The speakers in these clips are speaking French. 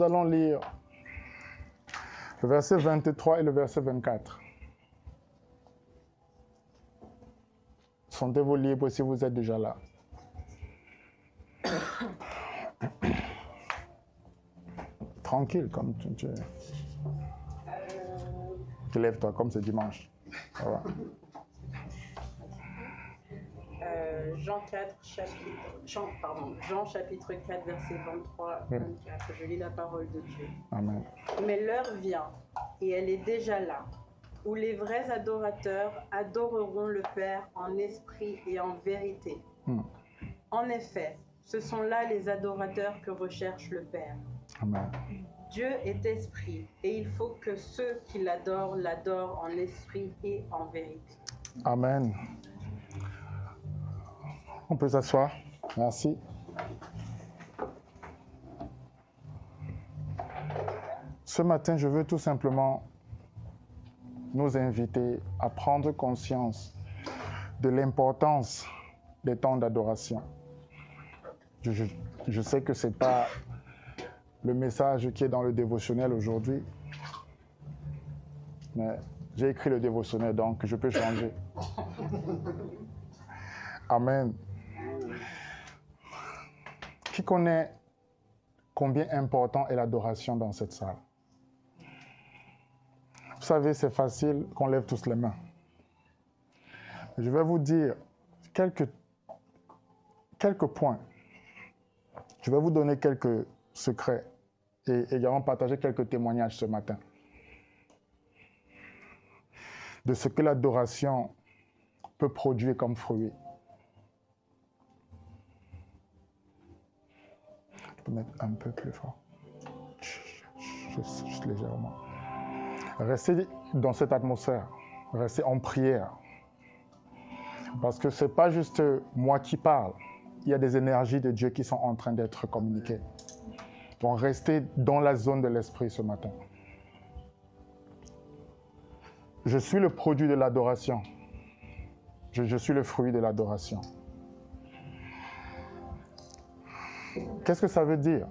allons lire le verset 23 et le verset 24. Sentez-vous libre si vous êtes déjà là. Tranquille, comme tu lèves-toi, comme c'est dimanche. Voilà. Jean chapitre 4, verset 23-24. Je lis la parole de Dieu. Amen. Mais l'heure vient, et elle est déjà là, où les vrais adorateurs adoreront le Père en esprit et en vérité. En effet, ce sont là les adorateurs que recherche le Père. Amen. Dieu est esprit, et il faut que ceux qui l'adorent l'adorent en esprit et en vérité. Amen. On peut s'asseoir. Merci. Ce matin, je veux tout simplement nous inviter à prendre conscience de l'importance des temps d'adoration. Je sais que ce n'est pas le message qui est dans le dévotionnel aujourd'hui, mais j'ai écrit le dévotionnel, donc je peux changer. Amen. Qui connaît combien important est l'adoration dans cette salle? Vous savez, c'est facile qu'on lève tous les mains. Je vais vous dire quelques points. Je vais vous donner quelques secrets et également partager quelques témoignages ce matin de ce que l'adoration peut produire comme fruit. Je peux mettre un peu plus fort. Juste légèrement. Restez dans cette atmosphère. Restez en prière. Parce que ce n'est pas juste moi qui parle. Il y a des énergies de Dieu qui sont en train d'être communiquées. Donc restez dans la zone de l'esprit ce matin. Je suis le produit de l'adoration. Je suis le fruit de l'adoration. Qu'est-ce que ça veut dire?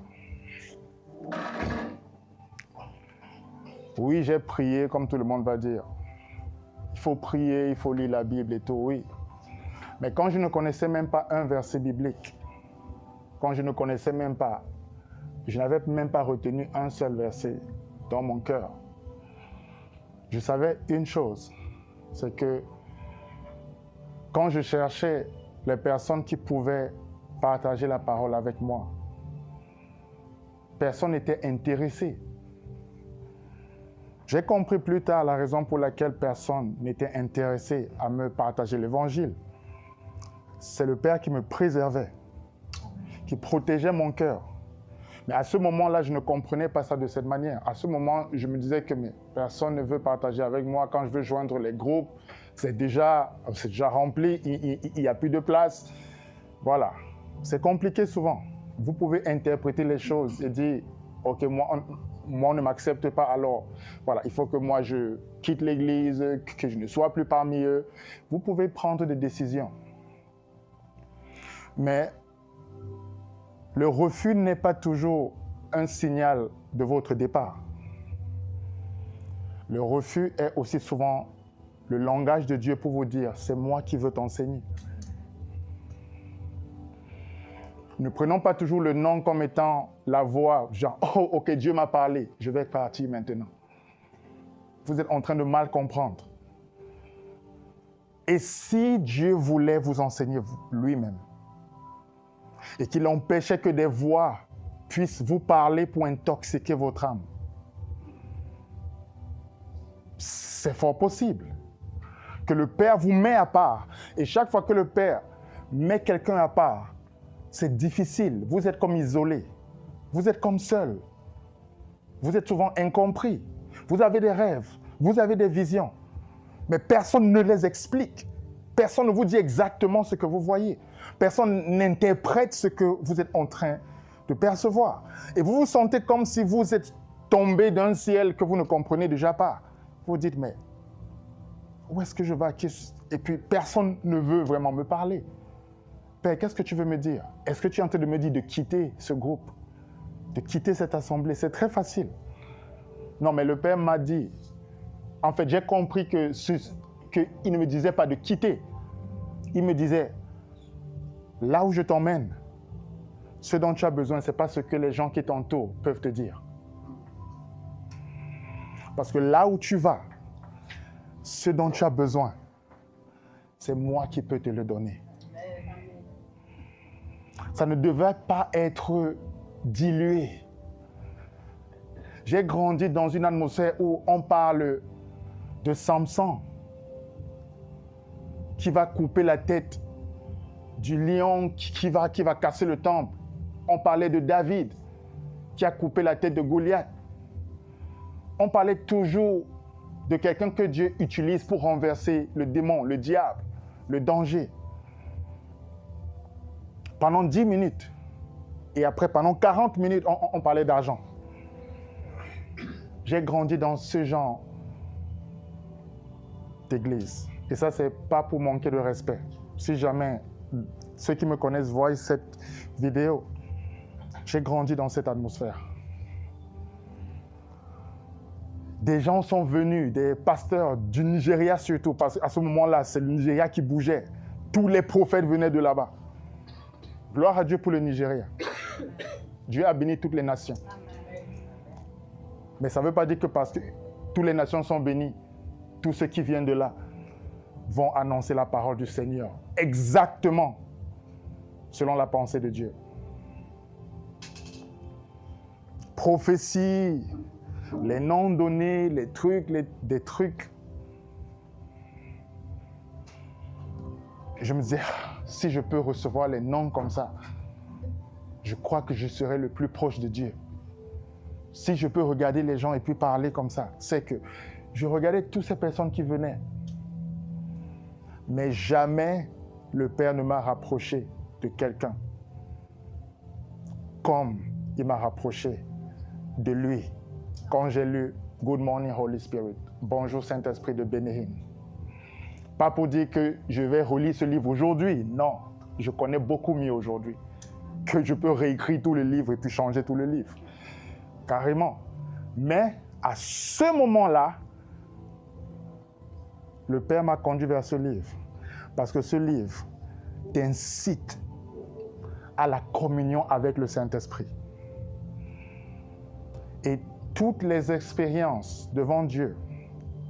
Oui, j'ai prié, comme tout le monde va dire. Il faut prier, il faut lire la Bible et tout, oui. Mais quand je ne connaissais même pas un verset biblique, quand je ne connaissais même pas, je n'avais même pas retenu un seul verset dans mon cœur, je savais une chose, c'est que quand je cherchais les personnes qui pouvaient partager la parole avec moi, personne n'était intéressé. J'ai compris plus tard la raison pour laquelle personne n'était intéressé à me partager l'évangile. C'est le Père qui me préservait, qui protégeait mon cœur. Mais à ce moment-là, je ne comprenais pas ça de cette manière. À ce moment, je me disais que personne ne veut partager avec moi. Quand je veux joindre les groupes, c'est déjà rempli, il n'y a plus de place. Voilà. C'est compliqué souvent. Vous pouvez interpréter les choses et dire, OK, moi on ne m'accepte pas, alors voilà, il faut que moi je quitte l'église, que je ne sois plus parmi eux. Vous pouvez prendre des décisions. Mais le refus n'est pas toujours un signal de votre départ. Le refus est aussi souvent le langage de Dieu pour vous dire, c'est moi qui veux t'enseigner. Ne prenons pas toujours le non comme étant la voix, genre, oh, ok, Dieu m'a parlé, je vais partir maintenant. Vous êtes en train de mal comprendre. Et si Dieu voulait vous enseigner lui-même, et qu'il empêchait que des voix puissent vous parler pour intoxiquer votre âme, c'est fort possible que le Père vous met à part. Et chaque fois que le Père met quelqu'un à part, c'est difficile. Vous êtes comme isolé. Vous êtes comme seul. Vous êtes souvent incompris. Vous avez des rêves. Vous avez des visions. Mais personne ne les explique. Personne ne vous dit exactement ce que vous voyez. Personne n'interprète ce que vous êtes en train de percevoir. Et vous vous sentez comme si vous êtes tombé d'un ciel que vous ne comprenez déjà pas. Vous vous dites, mais où est-ce que je vais? Et puis personne ne veut vraiment me parler. Père, qu'est-ce que tu veux me dire? Est-ce que tu es en train de me dire de quitter ce groupe? de quitter cette assemblée. C'est très facile. Non, mais le Père m'a dit, en fait, j'ai compris qu'il ne me disait pas de quitter. Il me disait, là où je t'emmène, ce dont tu as besoin, ce n'est pas ce que les gens qui t'entourent peuvent te dire. Parce que là où tu vas, ce dont tu as besoin, c'est moi qui peux te le donner. Ça ne devait pas être dilué. J'ai grandi dans une atmosphère où on parle de Samson qui va couper la tête du lion qui va casser le temple. On parlait de David qui a coupé la tête de Goliath. On parlait toujours de quelqu'un que Dieu utilise pour renverser le démon, le diable, le danger. Pendant 10 minutes. Et après, pendant 40 minutes, on parlait d'argent. J'ai grandi dans ce genre d'église. Et ça, ce n'est pas pour manquer de respect. Si jamais ceux qui me connaissent voient cette vidéo, j'ai grandi dans cette atmosphère. Des gens sont venus, des pasteurs du Nigeria surtout, parce qu'à ce moment-là, c'est le Nigeria qui bougeait. Tous les prophètes venaient de là-bas. Gloire à Dieu pour le Nigeria. Dieu a béni toutes les nations. Mais ça ne veut pas dire que parce que toutes les nations sont bénies, tous ceux qui viennent de là vont annoncer la parole du Seigneur. Exactement selon la pensée de Dieu. Prophétie, les noms donnés, les trucs, des trucs. Je me disais, si je peux recevoir les noms comme ça, je crois que je serai le plus proche de Dieu. Si je peux regarder les gens et puis parler comme ça, c'est que je regardais toutes ces personnes qui venaient. Mais jamais le Père ne m'a rapproché de quelqu'un comme il m'a rapproché de lui quand j'ai lu Good Morning Holy Spirit, Bonjour Saint-Esprit de Benny Hinn. Pas pour dire que je vais relire ce livre aujourd'hui, non, je connais beaucoup mieux aujourd'hui que je peux réécrire tous les livres et puis changer tous les livres. Carrément. Mais à ce moment-là, le Père m'a conduit vers ce livre. Parce que ce livre t'incite à la communion avec le Saint-Esprit. Et toutes les expériences devant Dieu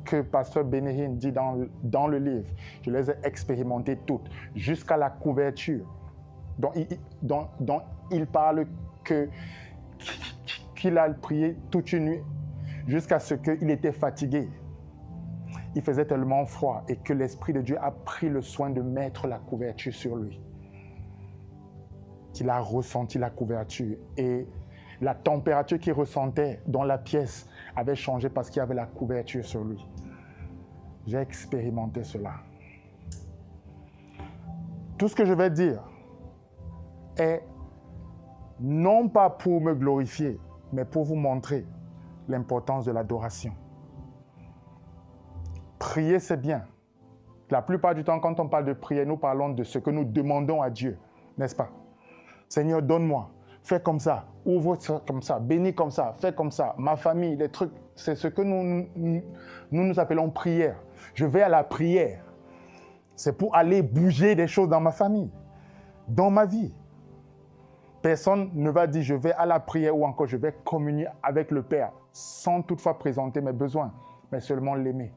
que Pasteur Benny Hinn dit dans le livre, je les ai expérimentées toutes, jusqu'à la couverture dont il parle qu'il a prié toute une nuit jusqu'à ce qu'il était fatigué. Il faisait tellement froid et que l'Esprit de Dieu a pris le soin de mettre la couverture sur lui. Qu'il a ressenti la couverture et la température qu'il ressentait dans la pièce avait changé parce qu'il y avait la couverture sur lui. J'ai expérimenté cela. Tout ce que je vais dire est non pas pour me glorifier, mais pour vous montrer l'importance de l'adoration. Prier, c'est bien. La plupart du temps, quand on parle de prière, nous parlons de ce que nous demandons à Dieu, n'est-ce pas? Seigneur, donne-moi, fais comme ça, ouvre ça comme ça, bénis comme ça, fais comme ça, ma famille, les trucs, c'est ce que nous appelons prière. Je vais à la prière. C'est pour aller bouger des choses dans ma famille, dans ma vie. Personne ne va dire je vais à la prière ou encore je vais communier avec le Père sans toutefois présenter mes besoins, mais seulement l'aimer.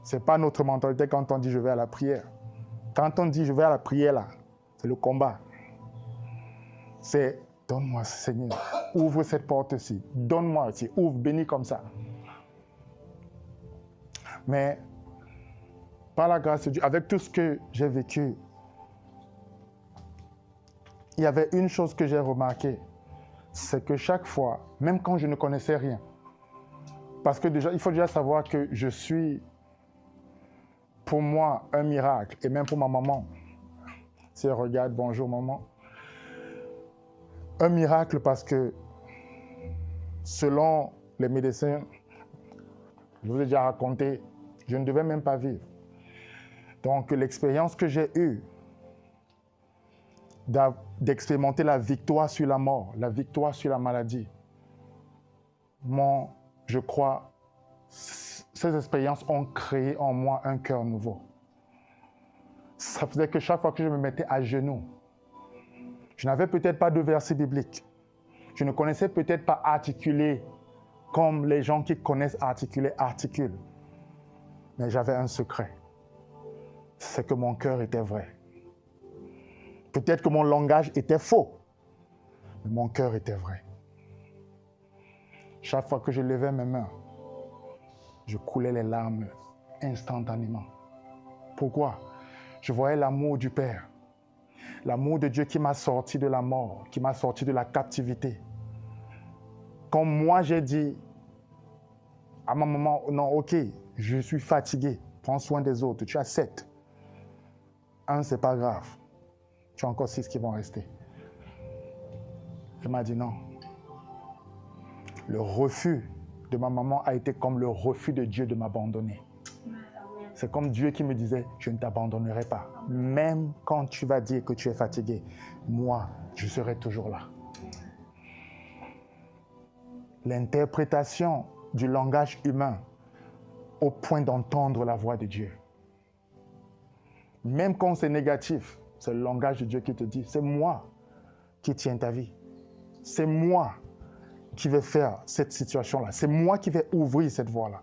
Ce n'est pas notre mentalité quand on dit je vais à la prière. Quand on dit je vais à la prière, là, c'est le combat. C'est donne-moi, Seigneur, ouvre cette porte-ci, donne-moi aussi, ouvre, bénis comme ça. Mais par la grâce de Dieu, avec tout ce que j'ai vécu, il y avait une chose que j'ai remarquée, c'est que chaque fois, même quand je ne connaissais rien, parce que déjà, il faut déjà savoir que je suis, pour moi, un miracle, et même pour ma maman. Si elle regarde, bonjour maman. Un miracle parce que, selon les médecins, je vous ai déjà raconté, je ne devais même pas vivre. Donc, l'expérience que j'ai eue d'expérimenter la victoire sur la mort, la victoire sur la maladie. Je crois, ces expériences ont créé en moi un cœur nouveau. Ça faisait que chaque fois que je me mettais à genoux, je n'avais peut-être pas de verset biblique. Je ne connaissais peut-être pas articuler comme les gens qui connaissent articuler articulent. Mais j'avais un secret. C'est que mon cœur était vrai. Peut-être que mon langage était faux, mais mon cœur était vrai. Chaque fois que je levais mes mains, je coulais les larmes instantanément. Pourquoi? Je voyais l'amour du Père, l'amour de Dieu qui m'a sorti de la mort, qui m'a sorti de la captivité. Quand moi j'ai dit à ma maman, non, ok, je suis fatigué, prends soin des autres, tu as 7. 1, c'est pas grave. Tu as encore 6 qui vont rester. Elle m'a dit non. Le refus de ma maman a été comme le refus de Dieu de m'abandonner. C'est comme Dieu qui me disait, je ne t'abandonnerai pas. Même quand tu vas dire que tu es fatigué, moi, je serai toujours là. L'interprétation du langage humain au point d'entendre la voix de Dieu. Même quand c'est négatif, c'est le langage de Dieu qui te dit, c'est moi qui tiens ta vie. C'est moi qui vais faire cette situation-là. C'est moi qui vais ouvrir cette voie-là.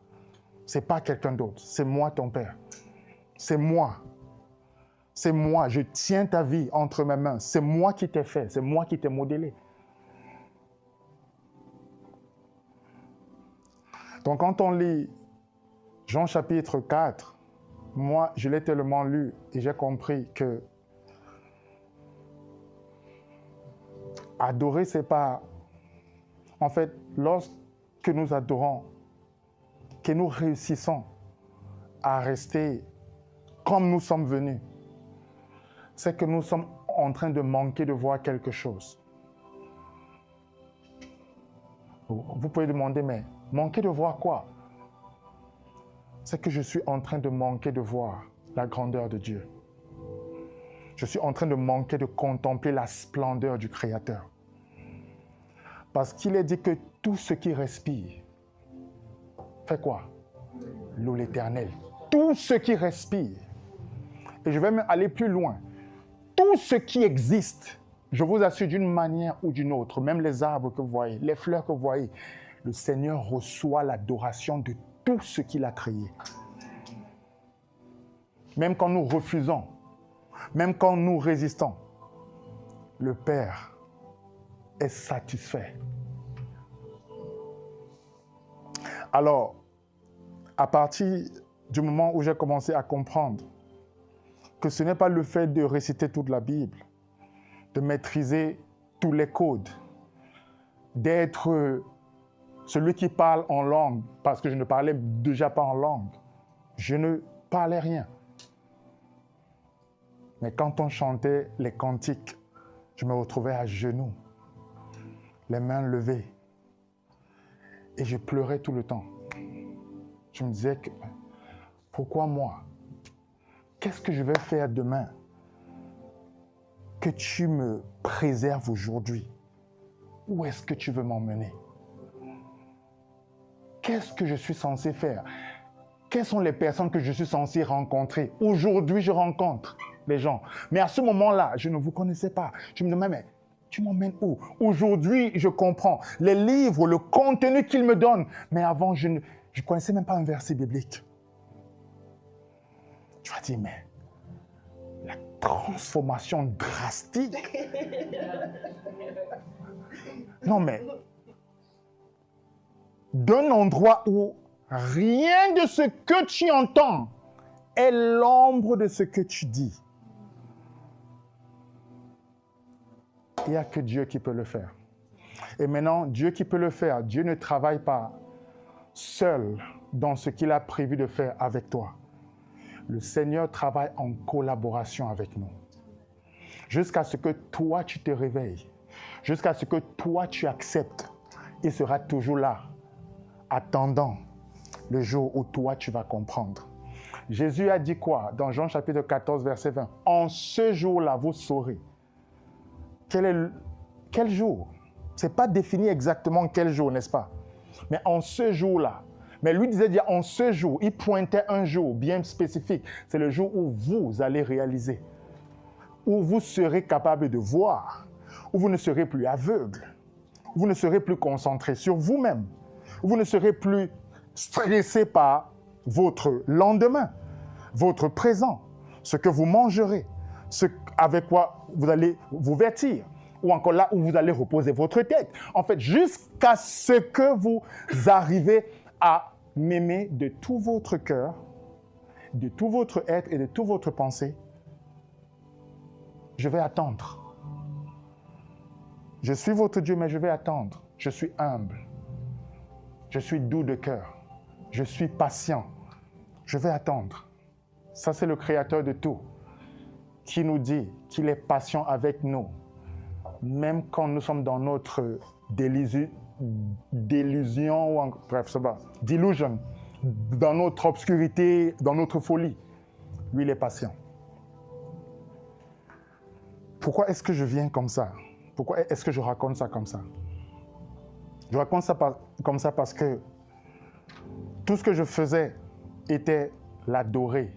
Ce n'est pas quelqu'un d'autre. C'est moi ton Père. C'est moi. C'est moi. Je tiens ta vie entre mes mains. C'est moi qui t'ai fait. C'est moi qui t'ai modélé. Donc quand on lit Jean chapitre 4, moi, je l'ai tellement lu et j'ai compris que adorer, c'est pas... En fait, lorsque nous adorons, que nous réussissons à rester comme nous sommes venus, c'est que nous sommes en train de manquer de voir quelque chose. Vous pouvez demander, mais manquer de voir quoi? C'est que je suis en train de manquer de voir la grandeur de Dieu. Je suis en train de manquer de contempler la splendeur du Créateur. Parce qu'il est dit que tout ce qui respire fait quoi? Loue l'Éternel. Tout ce qui respire. Et je vais même aller plus loin. Tout ce qui existe, je vous assure d'une manière ou d'une autre, même les arbres que vous voyez, les fleurs que vous voyez, le Seigneur reçoit l'adoration de tout ce qu'il a créé. Même quand nous refusons, même quand nous résistons, le Père est satisfait. Alors, à partir du moment où j'ai commencé à comprendre que ce n'est pas le fait de réciter toute la Bible, de maîtriser tous les codes, d'être celui qui parle en langue, parce que je ne parlais déjà pas en langue. Je ne parlais rien. Mais quand on chantait les cantiques, je me retrouvais à genoux, les mains levées. Et je pleurais tout le temps. Je me disais, pourquoi moi? Qu'est-ce que je vais faire demain que tu me préserves aujourd'hui? Où est-ce que tu veux m'emmener? Qu'est-ce que je suis censé faire? Quelles sont les personnes que je suis censé rencontrer? Aujourd'hui, je rencontre les gens. Mais à ce moment-là, je ne vous connaissais pas. Je me demandais, mais tu m'emmènes où? Aujourd'hui, je comprends les livres, le contenu qu'ils me donnent. Mais avant, je ne connaissais même pas un verset biblique. Tu vas dire, mais la transformation drastique. Non, mais d'un endroit où rien de ce que tu entends est l'ombre de ce que tu dis. Il n'y a que Dieu qui peut le faire. Et maintenant, Dieu qui peut le faire, Dieu ne travaille pas seul dans ce qu'il a prévu de faire avec toi. Le Seigneur travaille en collaboration avec nous. Jusqu'à ce que toi, tu te réveilles. Jusqu'à ce que toi, tu acceptes. Il sera toujours là, attendant le jour où toi, tu vas comprendre. Jésus a dit quoi? Dans Jean chapitre 14, verset 20. En ce jour-là, vous saurez quel jour? Ce n'est pas défini exactement quel jour, n'est-ce pas? Mais en ce jour-là, mais lui disait déjà en ce jour, il pointait un jour bien spécifique. C'est le jour où vous allez réaliser, où vous serez capable de voir, où vous ne serez plus aveugle, où vous ne serez plus concentré sur vous-même, où vous ne serez plus stressé par votre lendemain, votre présent, ce que vous mangerez, ce avec quoi vous allez vous vêtir, ou encore là où vous allez reposer votre tête. En fait, jusqu'à ce que vous arrivez à m'aimer de tout votre cœur, de tout votre être et de toute votre pensée, je vais attendre. Je suis votre Dieu, mais je vais attendre. Je suis humble. Je suis doux de cœur. Je suis patient. Je vais attendre. Ça, c'est le Créateur de tout qui nous dit qu'il est patient avec nous, même quand nous sommes dans notre délusion ou bref, ça va, delusion, dans notre obscurité, dans notre folie. Lui, il est patient. Pourquoi est-ce que je viens comme ça? Pourquoi est-ce que je raconte ça comme ça? Je raconte ça comme ça parce que tout ce que je faisais était l'adorer.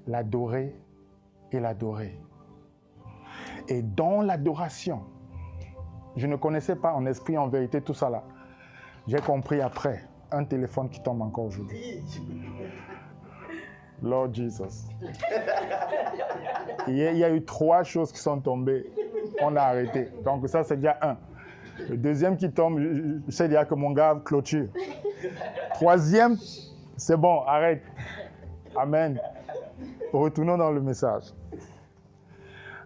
L'adorer et l'adorer. Et dans l'adoration, je ne connaissais pas en esprit, en vérité, tout ça là. J'ai compris après, un téléphone qui tombe encore aujourd'hui. Lord Jesus. Il y a eu 3 choses qui sont tombées. On a arrêté. Donc ça, c'est déjà 1. Le deuxième qui tombe, je sais déjà que mon gars clôture. 3e, c'est bon, arrête. Amen. Retournons dans le message.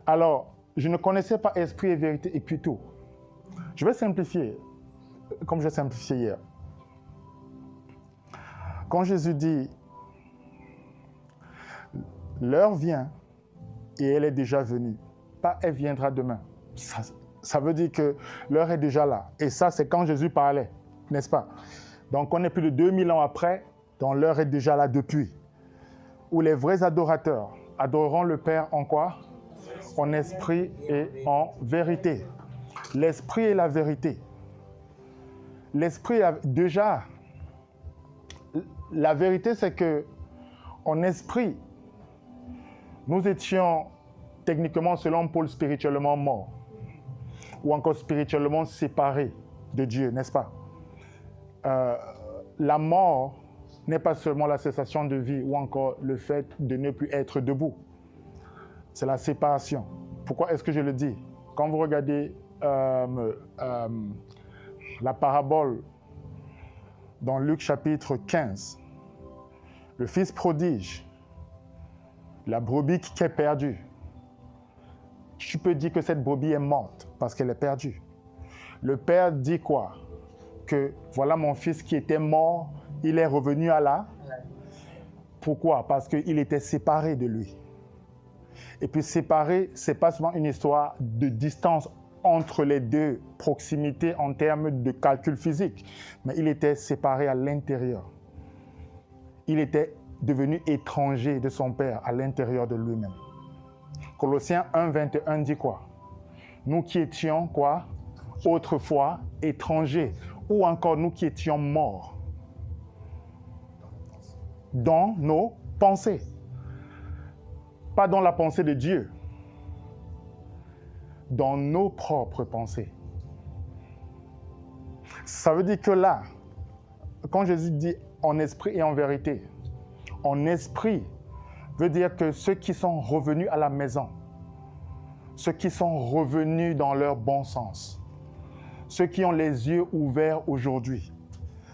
Alors, je ne connaissais pas esprit et vérité et puis tout. Je vais simplifier, comme j'ai simplifié hier. Quand Jésus dit, l'heure vient et elle est déjà venue, pas elle viendra demain. Ça veut dire que l'heure est déjà là. Et ça, c'est quand Jésus parlait, n'est-ce pas? Donc, on est plus de 2000 ans après, donc l'heure est déjà là depuis. Où les vrais adorateurs adoreront le Père en quoi? En esprit et en vérité. L'esprit et la vérité. L'esprit, déjà, la vérité, c'est que en esprit, nous étions techniquement, selon Paul, spirituellement morts. Ou encore spirituellement séparés de Dieu, n'est-ce pas? La mort n'est pas seulement la cessation de vie ou encore le fait de ne plus être debout. C'est la séparation. Pourquoi est-ce que je le dis? Quand vous regardez la parabole dans Luc chapitre 15, le fils prodige, la brebis qui est perdue, tu peux dire que cette brebis est morte parce qu'elle est perdue. Le père dit quoi? Que voilà mon fils qui était mort, il est revenu à la... Pourquoi? Parce qu'il était séparé de lui. Et puis séparé, ce n'est pas seulement une histoire de distance entre les deux, proximité en termes de calcul physique, mais il était séparé à l'intérieur. Il était devenu étranger de son père à l'intérieur de lui-même. Colossiens 1, 21 dit quoi? Nous qui étions quoi? Autrefois étrangers, ou encore nous qui étions morts dans nos pensées. Pas dans la pensée de Dieu, dans nos propres pensées. Ça veut dire que là, quand Jésus dit en esprit et en vérité, en esprit veut dire que ceux qui sont revenus à la maison, ceux qui sont revenus dans leur bon sens, ceux qui ont les yeux ouverts aujourd'hui,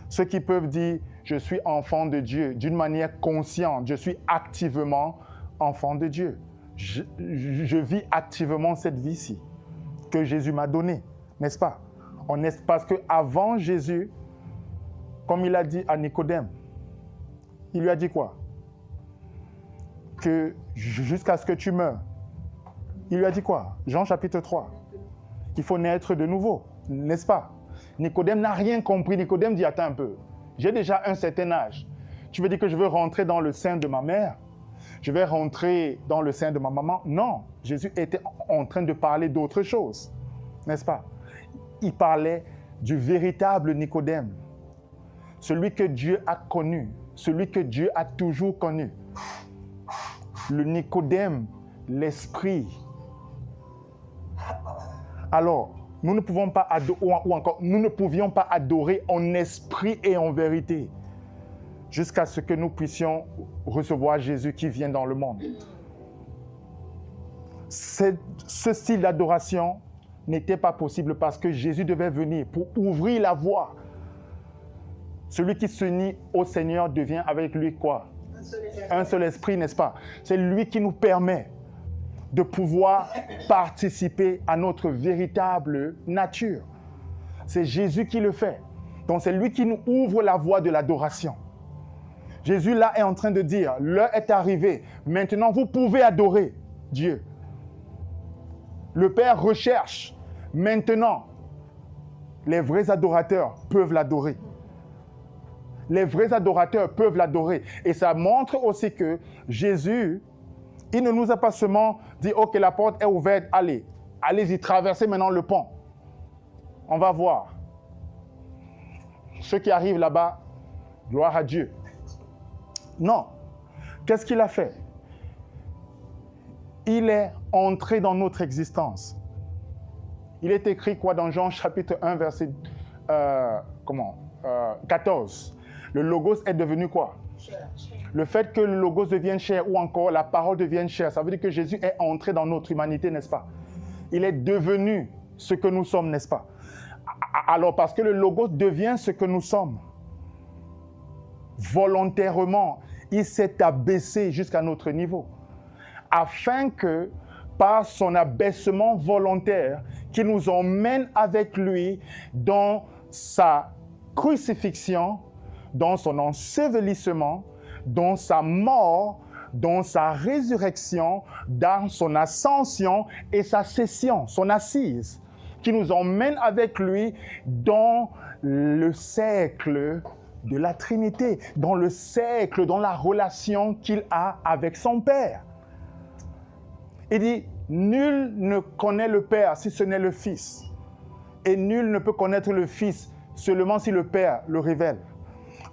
ceux qui peuvent dire « je suis enfant de Dieu » d'une manière consciente, je suis activement enfant de Dieu. Je vis activement cette vie-ci que Jésus m'a donnée, n'est-ce pas? Parce qu'avant Jésus, comme il a dit à Nicodème, il lui a dit quoi? Que jusqu'à ce que tu meurs. Il lui a dit quoi? Jean chapitre 3. Il faut naître de nouveau, n'est-ce pas? Nicodème n'a rien compris. Nicodème dit, attends un peu, j'ai déjà un certain âge. Tu veux dire que je veux rentrer dans le sein de ma mère? je vais rentrer dans le sein de ma maman. Non, Jésus était en train de parler d'autre chose, n'est-ce pas? Il parlait du véritable Nicodème, celui que Dieu a connu, celui que Dieu a toujours connu. Le Nicodème, l'esprit. Alors, nous ne pouvons pas adorer, ou encore, nous ne pouvions pas adorer en esprit et en vérité jusqu'à ce que nous puissions recevoir Jésus qui vient dans le monde. Ce style d'adoration n'était pas possible parce que Jésus devait venir pour ouvrir la voie. Celui qui s'unit au Seigneur devient avec lui quoi? Un seul esprit, n'est-ce pas? C'est lui qui nous permet de pouvoir participer à notre véritable nature. C'est Jésus qui le fait. Donc c'est lui qui nous ouvre la voie de l'adoration. Jésus là est en train de dire, l'heure est arrivée. Maintenant, vous pouvez adorer Dieu. Le Père recherche. Maintenant, les vrais adorateurs peuvent l'adorer. Les vrais adorateurs peuvent l'adorer. Et ça montre aussi que Jésus, il ne nous a pas seulement dit, OK, la porte est ouverte, allez-y, traversez maintenant le pont. On va voir. Ceux qui arrivent là-bas, gloire à Dieu. Non. Qu'est-ce qu'il a fait? Il est entré dans notre existence. Il est écrit quoi dans Jean chapitre 1, verset 14. Le Logos est devenu quoi? Le fait que le Logos devienne chair ou encore la parole devienne chair, ça veut dire que Jésus est entré dans notre humanité, n'est-ce pas? Il est devenu ce que nous sommes, n'est-ce pas? Alors, parce que le Logos devient ce que nous sommes, volontairement, il s'est abaissé jusqu'à notre niveau, afin que, par son abaissement volontaire, qu'il nous emmène avec lui dans sa crucifixion, dans son ensevelissement, dans sa mort, dans sa résurrection, dans son ascension et sa session, son assise, qui nous emmène avec lui dans le cercle de la Trinité, dans le cercle, dans la relation qu'il a avec son Père. Il dit, nul ne connaît le Père si ce n'est le Fils, et nul ne peut connaître le Fils seulement si le Père le révèle.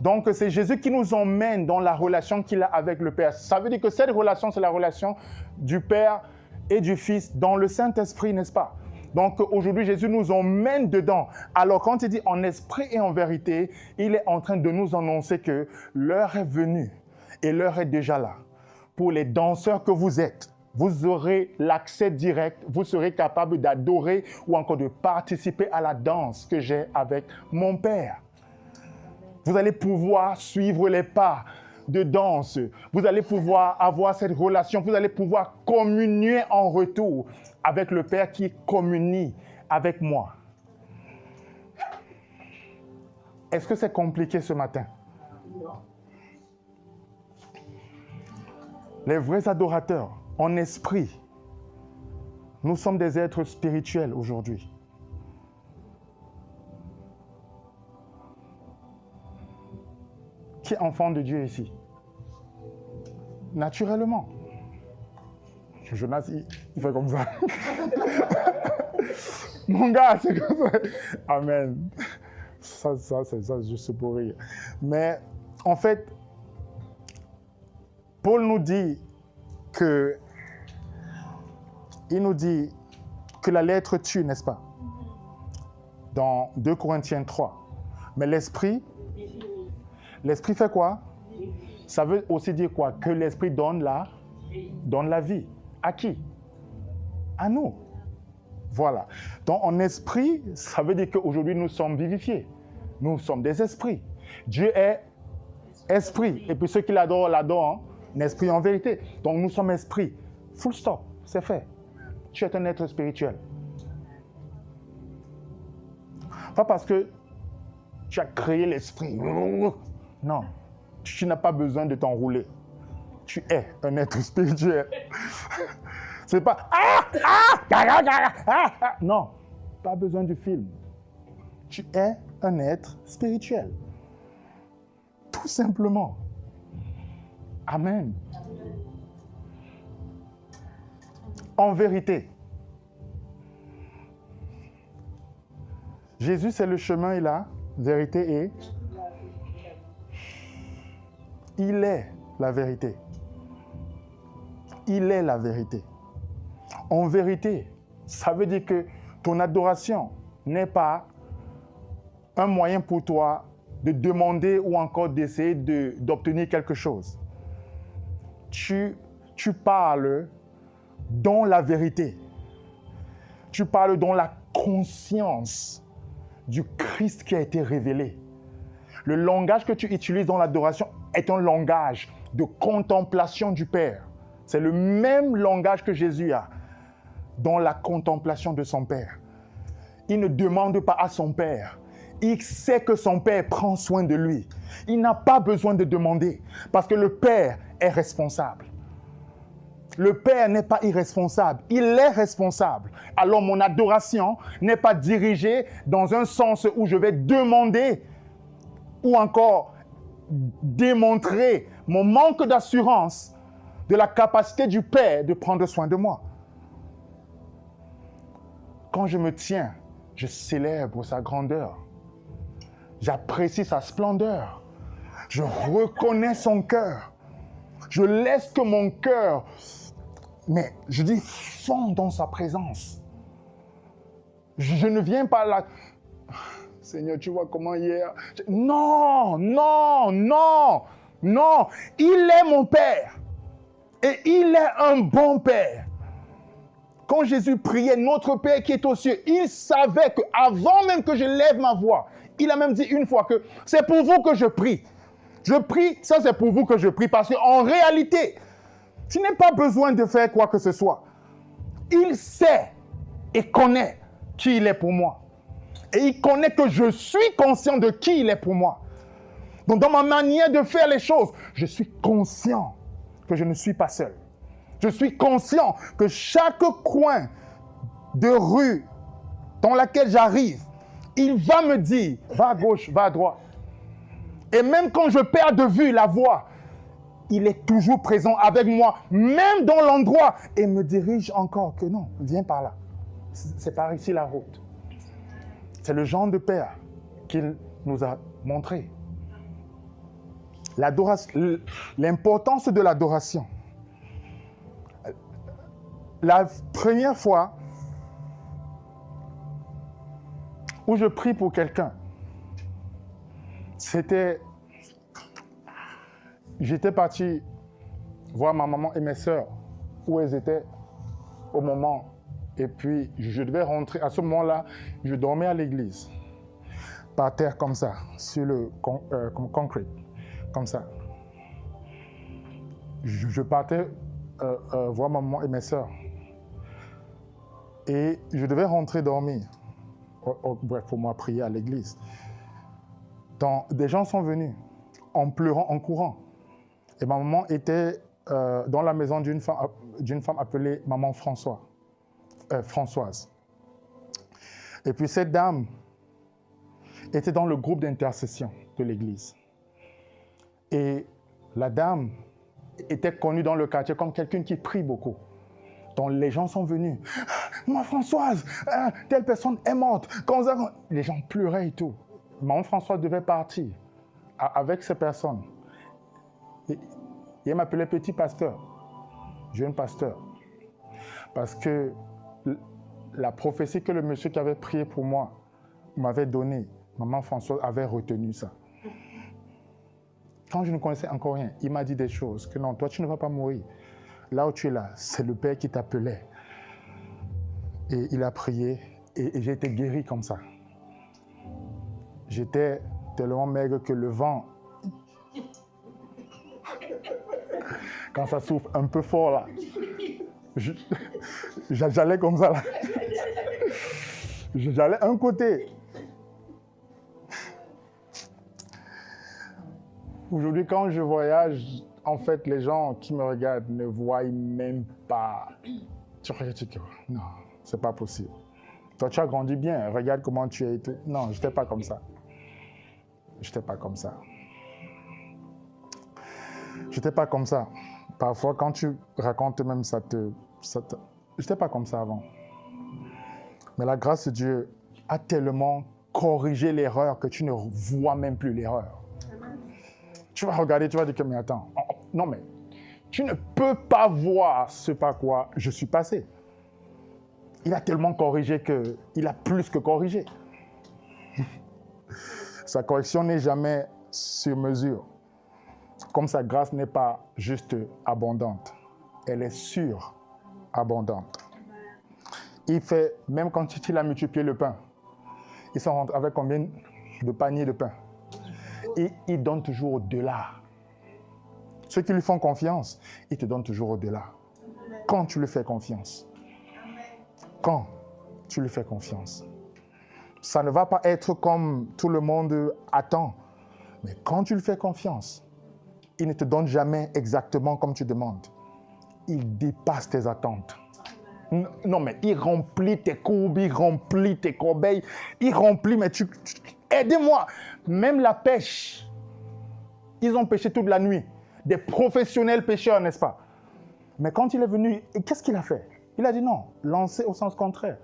Donc, c'est Jésus qui nous emmène dans la relation qu'il a avec le Père. Ça veut dire que cette relation, c'est la relation du Père et du Fils dans le Saint-Esprit, n'est-ce pas? Donc, aujourd'hui, Jésus nous emmène dedans. Alors, quand il dit en esprit et en vérité, il est en train de nous annoncer que l'heure est venue et l'heure est déjà là. Pour les danseurs que vous êtes, vous aurez l'accès direct, vous serez capable d'adorer ou encore de participer à la danse que j'ai avec mon Père. Vous allez pouvoir suivre les pas de danse. Vous allez pouvoir avoir cette relation. Vous allez pouvoir communier en retour avec le Père qui communie avec moi. Est-ce que c'est compliqué ce matin? Non. Les vrais adorateurs, en esprit, nous sommes des êtres spirituels aujourd'hui. Qui est enfant de Dieu ici? Naturellement. Jonas, il fait comme ça. Mon gars, c'est comme ça. Amen. Ça, c'est ça, juste pour rire. Mais, en fait, Paul nous dit que, il nous dit que la lettre tue, n'est-ce pas? Dans 2 Corinthiens 3. Mais l'esprit fait quoi? Ça veut aussi dire quoi? Que l'esprit donne la vie. À qui? À nous. Voilà. Donc, en esprit, ça veut dire qu'aujourd'hui, nous sommes vivifiés. Nous sommes des esprits. Dieu est esprit. Et puis ceux qui l'adorent, l'adorent en esprit en vérité. Donc, nous sommes esprits. Full stop. C'est fait. Tu es un être spirituel. Pas parce que tu as créé l'esprit. Non. Tu n'as pas besoin de t'enrouler. Tu es un être spirituel. C'est pas non, pas besoin du film. Tu es un être spirituel. Tout simplement. Amen. en vérité. Jésus, c'est le chemin et la vérité et il est la vérité. Il est la vérité. En vérité, ça veut dire que ton adoration n'est pas un moyen pour toi de demander ou encore d'essayer d'obtenir quelque chose. Tu parles dans la vérité. Tu parles dans la conscience du Christ qui a été révélé. Le langage que tu utilises dans l'adoration est un langage de contemplation du Père. C'est le même langage que Jésus a dans la contemplation de son Père. Il ne demande pas à son Père. Il sait que son Père prend soin de lui. Il n'a pas besoin de demander parce que le Père est responsable. Le Père n'est pas irresponsable, il est responsable. Alors mon adoration n'est pas dirigée dans un sens où je vais demander ou encore démontrer mon manque d'assurance de la capacité du Père de prendre soin de moi. Quand je me tiens, je célèbre sa grandeur. J'apprécie sa splendeur. Je reconnais son cœur. Je laisse que mon cœur, mais je dis, fond dans sa présence. Je ne viens pas là. Seigneur, tu vois comment hier... Non, non, non, non. Il est mon Père. Et il est un bon Père. Quand Jésus priait, notre Père qui est aux cieux, il savait qu'avant même que je lève ma voix, il a même dit une fois que c'est pour vous que je prie. Je prie, ça c'est pour vous que je prie. Parce qu'en réalité, tu n'as pas besoin de faire quoi que ce soit. Il sait et connaît qui il est pour moi. Et il connaît que je suis conscient de qui il est pour moi. Donc dans ma manière de faire les choses, je suis conscient que je ne suis pas seul. Je suis conscient que chaque coin de rue dans laquelle j'arrive, il va me dire, va à gauche, va à droite. Et même quand je perds de vue la voie, il est toujours présent avec moi, même dans l'endroit, et me dirige encore que non, viens par là. C'est par ici la route. C'est le genre de Père qu'il nous a montré. L'adoration, l'importance de l'adoration. La première fois où je prie pour quelqu'un, j'étais parti voir ma maman et mes sœurs où elles étaient au moment. Et puis, je devais rentrer. À ce moment-là, je dormais à l'église, par terre comme ça, sur le concrete, comme ça. Je partais voir ma maman et mes sœurs. Et je devais rentrer dormir. Bref, pour moi, prier à l'église. Des gens sont venus en pleurant, en courant. Et ma maman était dans la maison d'une femme appelée Maman Françoise. Et puis cette dame était dans le groupe d'intercession de l'église. Et la dame était connue dans le quartier comme quelqu'un qui prie beaucoup. Donc les gens sont venus. Maman Françoise, telle personne est morte. Les gens pleuraient et tout. Maman Françoise devait partir avec ces personnes. Et elle m'appelait petit pasteur, jeune pasteur. Parce que la prophétie que le monsieur qui avait prié pour moi m'avait donnée, Maman Françoise avait retenu ça. Quand je ne connaissais encore rien, il m'a dit des choses que non, toi tu ne vas pas mourir. Là où tu es là, c'est le Père qui t'appelait. Et il a prié et j'ai été guéri comme ça. J'étais tellement maigre que le vent, quand ça souffle un peu fort là, j'allais comme ça là. J'allais un côté. Aujourd'hui, quand je voyage, en fait, les gens qui me regardent ne voient même pas. Non, c'est pas possible. Toi, tu as grandi bien. Regarde comment tu es et tout. Non, je n'étais pas comme ça. Je n'étais pas comme ça. Je n'étais pas comme ça. Parfois, quand tu racontes même, ça te n'étais pas comme ça avant. Mais la grâce de Dieu a tellement corrigé l'erreur que tu ne vois même plus l'erreur. Tu vas regarder, tu vas dire que, mais attends, non mais, tu ne peux pas voir ce par quoi je suis passé. Il a tellement corrigé qu'il a plus que corrigé. Sa correction n'est jamais sur mesure. Comme sa grâce n'est pas juste abondante, elle est surabondante. Il fait, même quand il a multiplié le pain, ils sont rentrés avec combien de paniers de pain? Et il donne toujours au-delà. Ceux qui lui font confiance, il te donne toujours au-delà. Quand tu lui fais confiance. Quand tu lui fais confiance. Ça ne va pas être comme tout le monde attend. Mais quand tu lui fais confiance, il ne te donne jamais exactement comme tu demandes. Il dépasse tes attentes. Non, mais il remplit tes courbes, il remplit tes corbeilles, il remplit, mais aidez-moi. Même la pêche, ils ont pêché toute la nuit. Des professionnels pêcheurs, n'est-ce pas? Mais quand il est venu, qu'est-ce qu'il a fait? Il a dit non, lancez au sens contraire.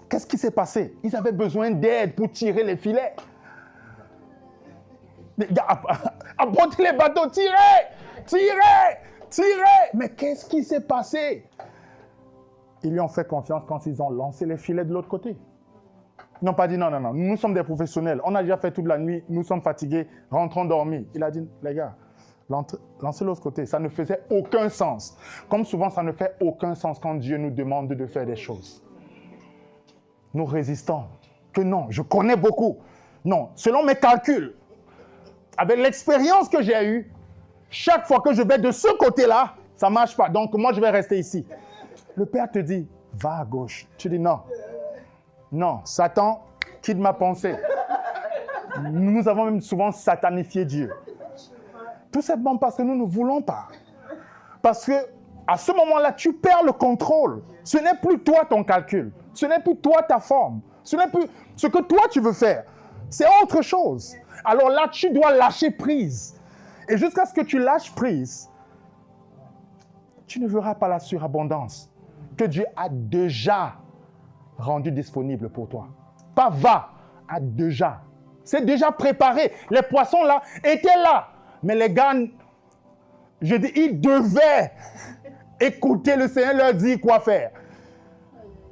Qu'est-ce qui s'est passé? Ils avaient besoin d'aide pour tirer les filets. Apportez les bateaux, tirez! Mais qu'est-ce qui s'est passé? Ils lui ont fait confiance quand ils ont lancé les filets de l'autre côté. Ils n'ont pas dit non, nous sommes des professionnels. On a déjà fait toute la nuit, nous sommes fatigués, rentrons dormir. Il a dit, les gars, lancez l'autre côté. Ça ne faisait aucun sens. Comme souvent, ça ne fait aucun sens quand Dieu nous demande de faire des choses. Nous résistons. Que non, je connais beaucoup. Non, selon mes calculs, avec l'expérience que j'ai eue, chaque fois que je vais de ce côté-là, ça ne marche pas. Donc, moi, je vais rester ici. Le Père te dit, va à gauche. Tu dis non. Non, Satan quitte ma pensée. Nous avons même souvent satanifié Dieu. Tout simplement parce que nous ne voulons pas. Parce que à ce moment-là, tu perds le contrôle. Ce n'est plus toi ton calcul. Ce n'est plus toi ta forme. Ce n'est plus ce que toi tu veux faire. C'est autre chose. Alors là, tu dois lâcher prise. Et jusqu'à ce que tu lâches prise, tu ne verras pas la surabondance que Dieu a déjà rendu disponible pour toi. Pas va, a déjà. C'est déjà préparé. Les poissons là étaient là. Mais les gars, je dis, ils devaient écouter le Seigneur leur dire quoi faire.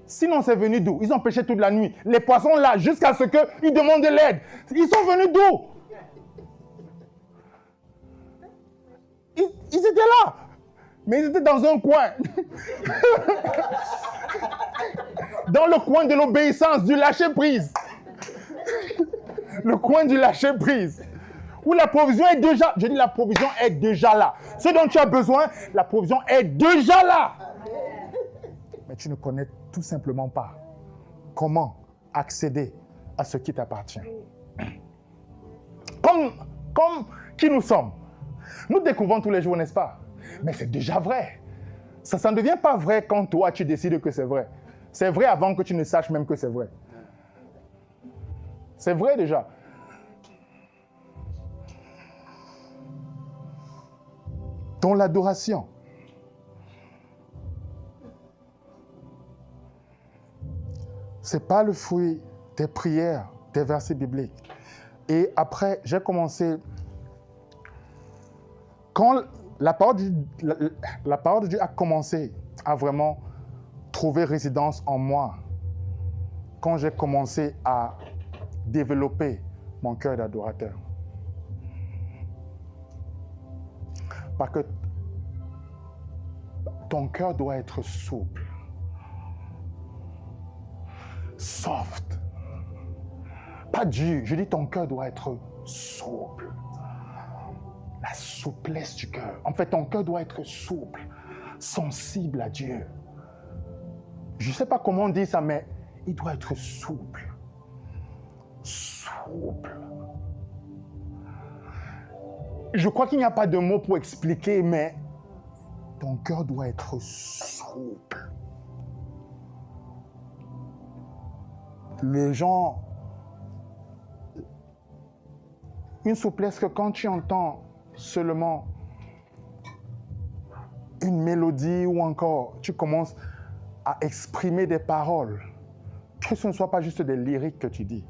Sinon, c'est venu d'où? Ils ont pêché toute la nuit. Les poissons là, jusqu'à ce qu'ils demandent de l'aide. Ils sont venus d'où? Ils étaient là. Mais ils étaient dans un coin. Dans le coin de l'obéissance, du lâcher-prise. Le coin du lâcher-prise. Où la provision est déjà... Je dis la provision est déjà là. Ce dont tu as besoin, la provision est déjà là. Mais tu ne connais tout simplement pas comment accéder à ce qui t'appartient. Comme qui nous sommes. Nous découvrons tous les jours, n'est-ce pas? Mais c'est déjà vrai. Ça ne devient pas vrai quand toi, tu décides que c'est vrai. C'est vrai avant que tu ne saches même que c'est vrai. C'est vrai déjà. Dans l'adoration, ce n'est pas le fruit des prières, des versets bibliques. Et après, j'ai commencé... Quand la parole de Dieu a commencé à vraiment trouver résidence en moi, quand j'ai commencé à développer mon cœur d'adorateur. Parce que ton cœur doit être souple, soft, pas dur. Je dis ton cœur doit être souple. La souplesse du cœur. En fait, ton cœur doit être souple, sensible à Dieu. Je ne sais pas comment on dit ça, mais il doit être souple. Souple. Je crois qu'il n'y a pas de mots pour expliquer, mais ton cœur doit être souple. Les gens... Une souplesse que quand tu entends seulement une mélodie ou encore tu commences à exprimer des paroles, que ce ne soit pas juste des lyriques que tu dis,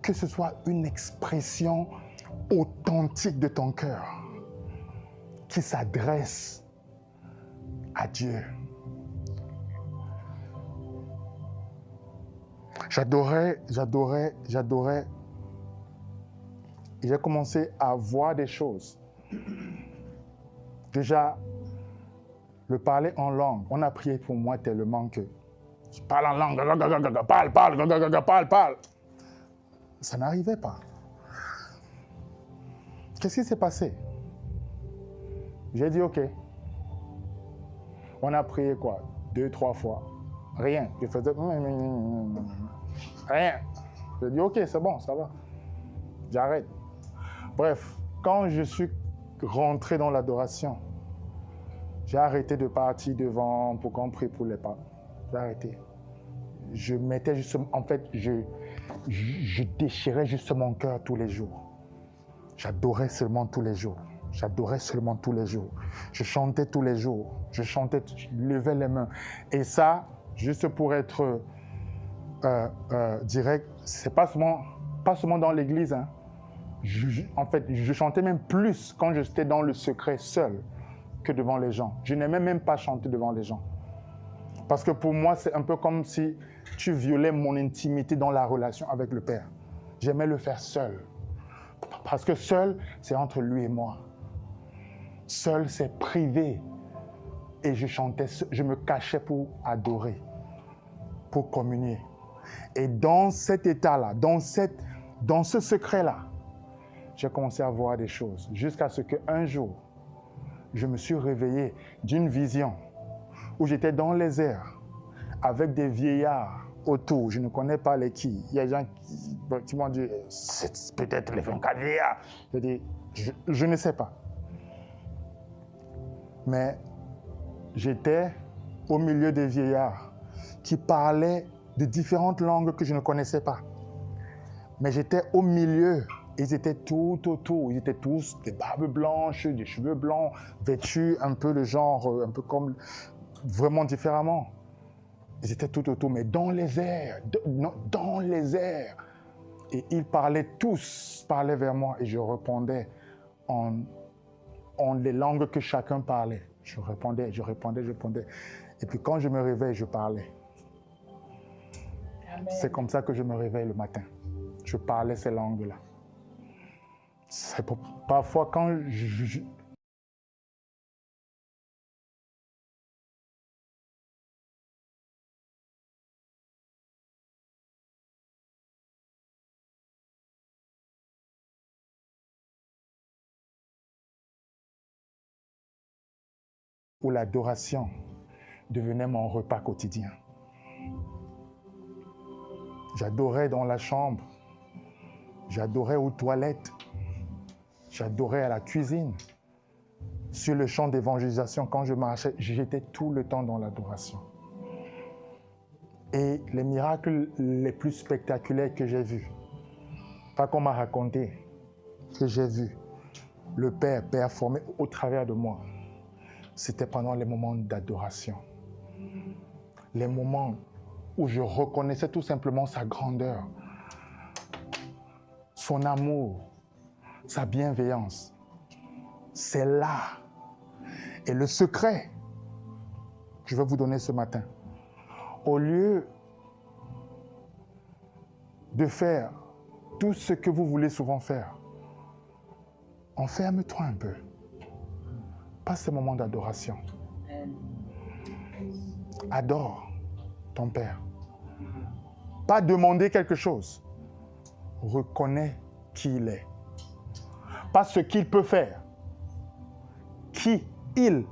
que ce soit une expression authentique de ton cœur qui s'adresse à Dieu. J'adorais. Et j'ai commencé à voir des choses. Déjà, le parler en langue, on a prié pour moi tellement que je parle en langue, parle. Ça n'arrivait pas. Qu'est-ce qui s'est passé? J'ai dit, OK. On a prié quoi? 2-3 fois. Rien. Je faisais... Rien. J'ai dit, OK, c'est bon, ça va. J'arrête. Bref, quand je suis rentré dans l'adoration, j'ai arrêté de partir devant pour qu'on prie pour les pas. J'ai arrêté. Je mettais justement... En fait, je déchirais juste mon cœur tous les jours. J'adorais seulement tous les jours. Je chantais tous les jours. Je levais les mains. Et ça, juste pour être direct, c'est pas seulement dans l'église. Hein. En fait, je chantais même plus quand j'étais dans le secret seul que devant les gens. Je n'aimais même pas chanter devant les gens. Parce que pour moi, c'est un peu comme si tu violais mon intimité dans la relation avec le Père. J'aimais le faire seul. Parce que seul, c'est entre lui et moi. Seul, c'est privé. Et je chantais, je me cachais pour adorer, pour communier. Et dans cet état-là, dans ce secret-là, j'ai commencé à voir des choses. Jusqu'à ce qu'un jour, je me suis réveillé d'une vision où j'étais dans les airs avec des vieillards autour. Je ne connais pas les qui. Il y a des gens qui m'ont dit, c'est peut-être les 24 vieillards. J'ai dit, je ne sais pas. Mais j'étais au milieu des vieillards qui parlaient de différentes langues que je ne connaissais pas. Mais j'étais au milieu. Ils étaient tout autour. Ils étaient tous des barbes blanches, des cheveux blancs, vêtus un peu de genre, un peu comme, vraiment différemment. Ils étaient tout autour, mais dans les airs, dans les airs. Et ils tous parlaient vers moi et je répondais en les langues que chacun parlait. Je répondais. Et puis quand je me réveille, je parlais. Amen. C'est comme ça que je me réveille le matin. Je parlais ces langues-là. Parfois quand où l'adoration devenait mon repas quotidien. J'adorais dans la chambre, j'adorais aux toilettes, j'adorais à la cuisine. Sur le champ d'évangélisation, quand je marchais, j'étais tout le temps dans l'adoration. Et les miracles les plus spectaculaires que j'ai vus, pas qu'on m'a raconté, que j'ai vu le Père performer au travers de moi, c'était pendant les moments d'adoration. Les moments où je reconnaissais tout simplement sa grandeur, son amour, sa bienveillance. C'est là. Et le secret que je vais vous donner ce matin, au lieu de faire tout ce que vous voulez souvent faire, enferme-toi un peu. Passe ces moments d'adoration. Adore ton Père. Pas demander quelque chose. Reconnais qui il est. Pas ce qu'il peut faire. Qui il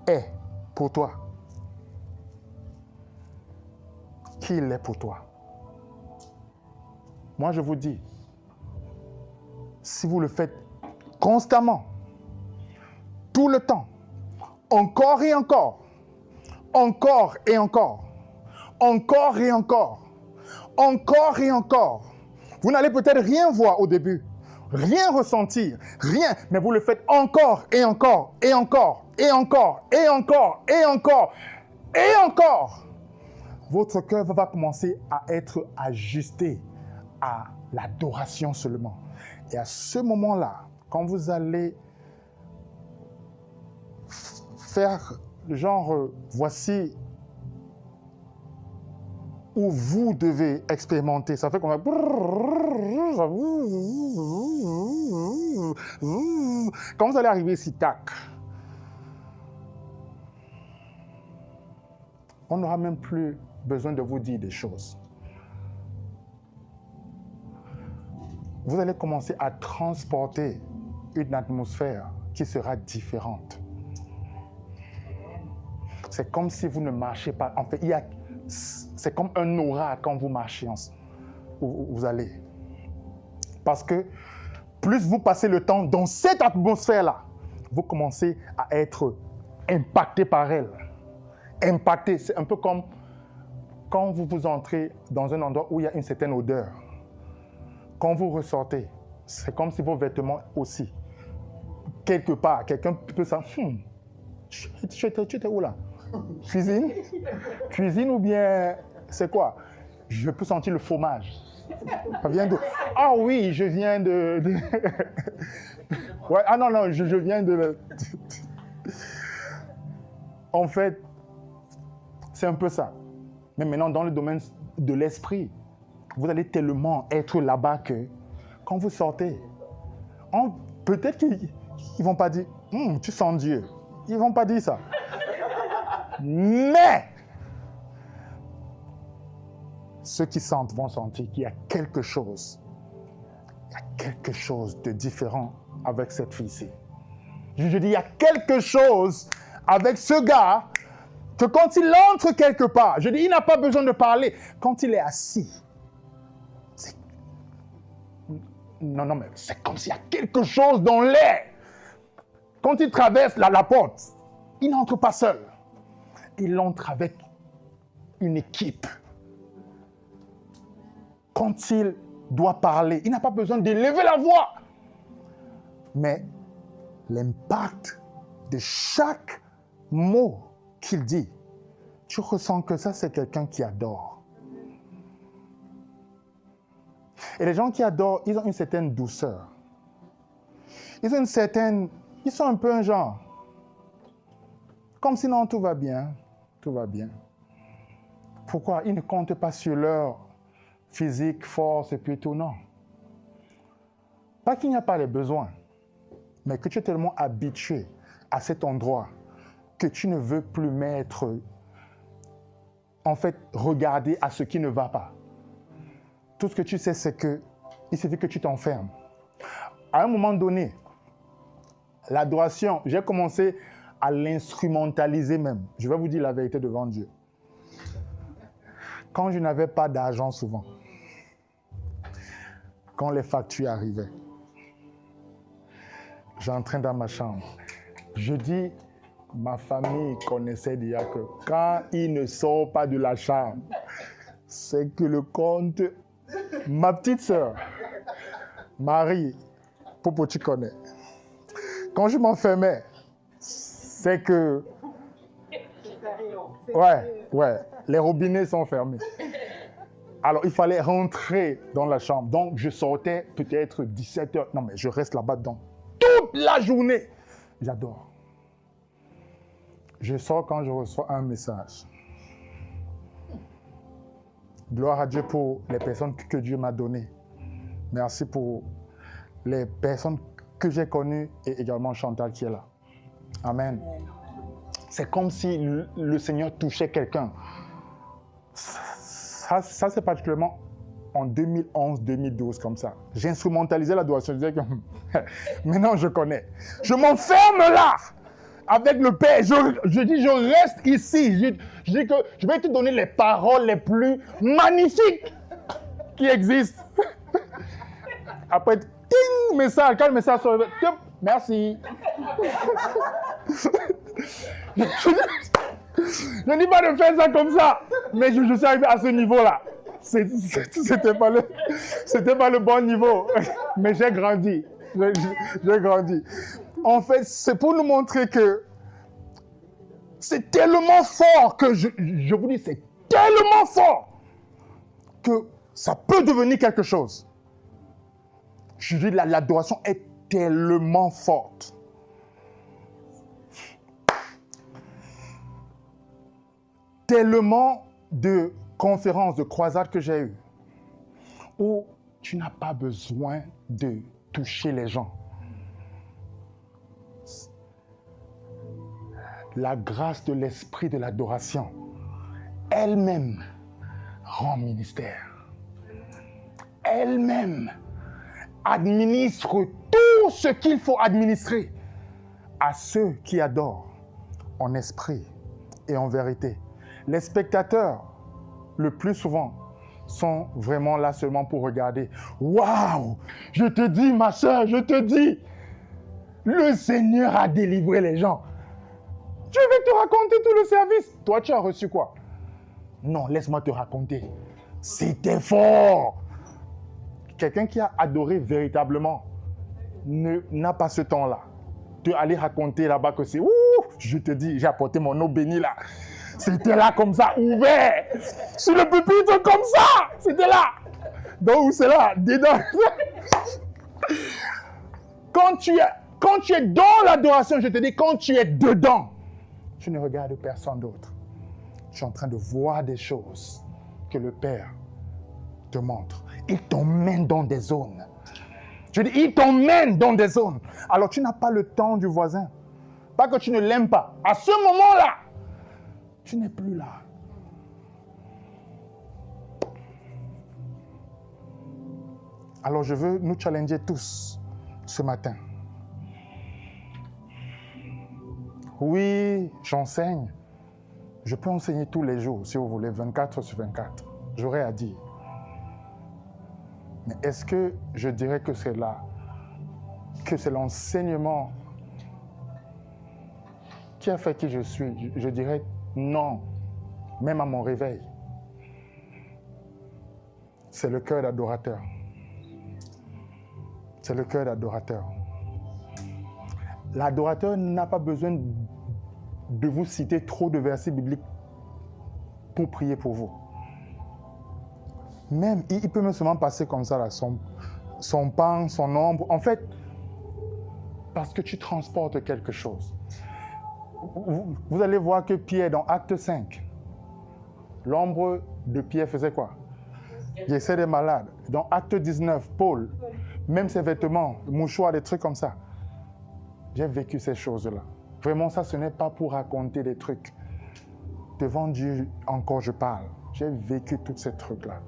est pour toi. Qui il est pour toi. Moi, je vous dis, si vous le faites constamment, tout le temps, encore et encore, encore et encore, encore et encore, encore et encore. Vous n'allez peut-être rien voir au début. rien ressentir, rien, mais vous le faites encore et encore et encore et encore et encore et encore et encore, votre cœur va commencer à être ajusté à l'adoration seulement. Et à ce moment-là, quand vous allez faire genre, voici où vous devez expérimenter, ça fait comme quand vous allez arriver ici, tac, on n'aura même plus besoin de vous dire des choses. Vous allez commencer à transporter une atmosphère qui sera différente. C'est comme si vous ne marchez pas. En fait, c'est comme un aura quand vous marchez, où vous allez. Parce que plus vous passez le temps dans cette atmosphère-là, vous commencez à être impacté par elle. Impacté, c'est un peu comme quand vous entrez dans un endroit où il y a une certaine odeur. Quand vous ressortez, c'est comme si vos vêtements aussi. Quelque part, quelqu'un peut sentir, tu étais où là? Cuisine? Cuisine ou bien, c'est quoi? Je peux sentir le fromage. Ça vient d'où? Ah oui, je viens de... Ouais, ah non, je viens de... En fait, c'est un peu ça. Mais maintenant, dans le domaine de l'esprit, vous allez tellement être là-bas que quand vous sortez, peut-être qu'ils ne vont pas dire tu sens Dieu. Ils ne vont pas dire ça. Mais ceux qui sentent vont sentir qu'il y a quelque chose. Il y a quelque chose de différent avec cette fille-ci. Je dis, il y a quelque chose avec ce gars que quand il entre quelque part, je dis, il n'a pas besoin de parler. Quand il est assis, non, mais c'est comme s'il y a quelque chose dans l'air. Quand il traverse la porte, il n'entre pas seul. Il entre avec une équipe. Quand il doit parler, il n'a pas besoin d'élever la voix. Mais l'impact de chaque mot qu'il dit, tu ressens que ça, c'est quelqu'un qui adore. Et les gens qui adorent, ils ont une certaine douceur. Ils sont un peu un genre. Comme sinon tout va bien. Tout va bien. Pourquoi? Ils ne comptent pas sur leur physique, force et puis tout, non. Pas qu'il n'y a pas les besoins, mais que tu es tellement habitué à cet endroit que tu ne veux plus regarder à ce qui ne va pas. Tout ce que tu sais, c'est qu'il suffit que tu t'enfermes. À un moment donné, l'adoration, j'ai commencé à l'instrumentaliser même. Je vais vous dire la vérité devant Dieu. Quand je n'avais pas d'argent souvent, quand les factures arrivaient, j'entrais dans ma chambre. Je dis, ma famille connaissait déjà que quand il ne sort pas de la chambre, c'est que le compte... Ma petite sœur, Marie, Popo, tu connais. Quand je m'enfermais, c'est que... Ouais, les robinets sont fermés. Alors, il fallait rentrer dans la chambre. Donc, je sortais peut-être 17h. Non, mais je reste là-bas dedans toute la journée. J'adore. Je sors quand je reçois un message. Gloire à Dieu pour les personnes que Dieu m'a données. Merci pour les personnes que j'ai connues et également Chantal qui est là. Amen. C'est comme si le Seigneur touchait quelqu'un. Ça c'est particulièrement en 2011-2012 comme ça. J'instrumentalisais l'adoration. Je disais que maintenant je connais. Je m'enferme là avec le Père. Je dis, je reste ici. Je dis que je vais te donner les paroles les plus magnifiques qui existent. Après, ting, message. Quand le message sort, merci. Je ne dis pas de faire ça comme ça, mais je suis arrivé à ce niveau-là. C'était pas le... C'était pas le bon niveau. Mais j'ai grandi. J'ai grandi. En fait, c'est pour nous montrer que c'est tellement fort que je vous dis, c'est tellement fort que ça peut devenir quelque chose. Je dis, l'adoration est tellement forte. Tellement de conférences, de croisades que j'ai eues, où tu n'as pas besoin de toucher les gens. La grâce de l'esprit de l'adoration, elle-même, rend ministère. Elle-même administre tout ce qu'il faut administrer à ceux qui adorent en esprit et en vérité. Les spectateurs, le plus souvent, sont vraiment là seulement pour regarder. Waouh! Je te dis, ma soeur, je te dis, le Seigneur a délivré les gens. Je vais te raconter tout le service. Toi, tu as reçu quoi? Non, laisse-moi te raconter. C'était fort. Quelqu'un qui a adoré véritablement n'a pas ce temps-là. De aller raconter là-bas que c'est... Ouh, je te dis, j'ai apporté mon eau bénie là. C'était là comme ça, ouvert. Sur le pupitre comme ça. C'était là. Donc, c'est là, dedans. Quand tu es dans l'adoration, je te dis, quand tu es dedans, tu ne regardes personne d'autre. Tu es en train de voir des choses que le Père te montre. Il t'emmène dans des zones. Je dis, il t'emmène dans des zones. Alors, tu n'as pas le temps du voisin. Pas que tu ne l'aimes pas. À ce moment-là, tu n'es plus là. Alors, je veux nous challenger tous ce matin. Oui, j'enseigne. Je peux enseigner tous les jours, si vous voulez, 24/24. J'aurais à dire. Mais est-ce que je dirais que c'est là, que c'est l'enseignement qui a fait qui je suis? Je dirais non, même à mon réveil. C'est le cœur d'adorateur. C'est le cœur d'adorateur. L'adorateur n'a pas besoin de vous citer trop de versets bibliques pour prier pour vous. Même, il peut même seulement passer comme ça, là, son pain, son ombre. En fait, parce que tu transportes quelque chose. Vous allez voir que Pierre, dans Acte 5, l'ombre de Pierre faisait quoi? Il essaie des malades. Dans Acte 19, Paul, même ses vêtements, mouchoirs, des trucs comme ça. J'ai vécu ces choses-là. Vraiment, ça, ce n'est pas pour raconter des trucs. Devant Dieu, encore, je parle. J'ai vécu tous ces trucs-là.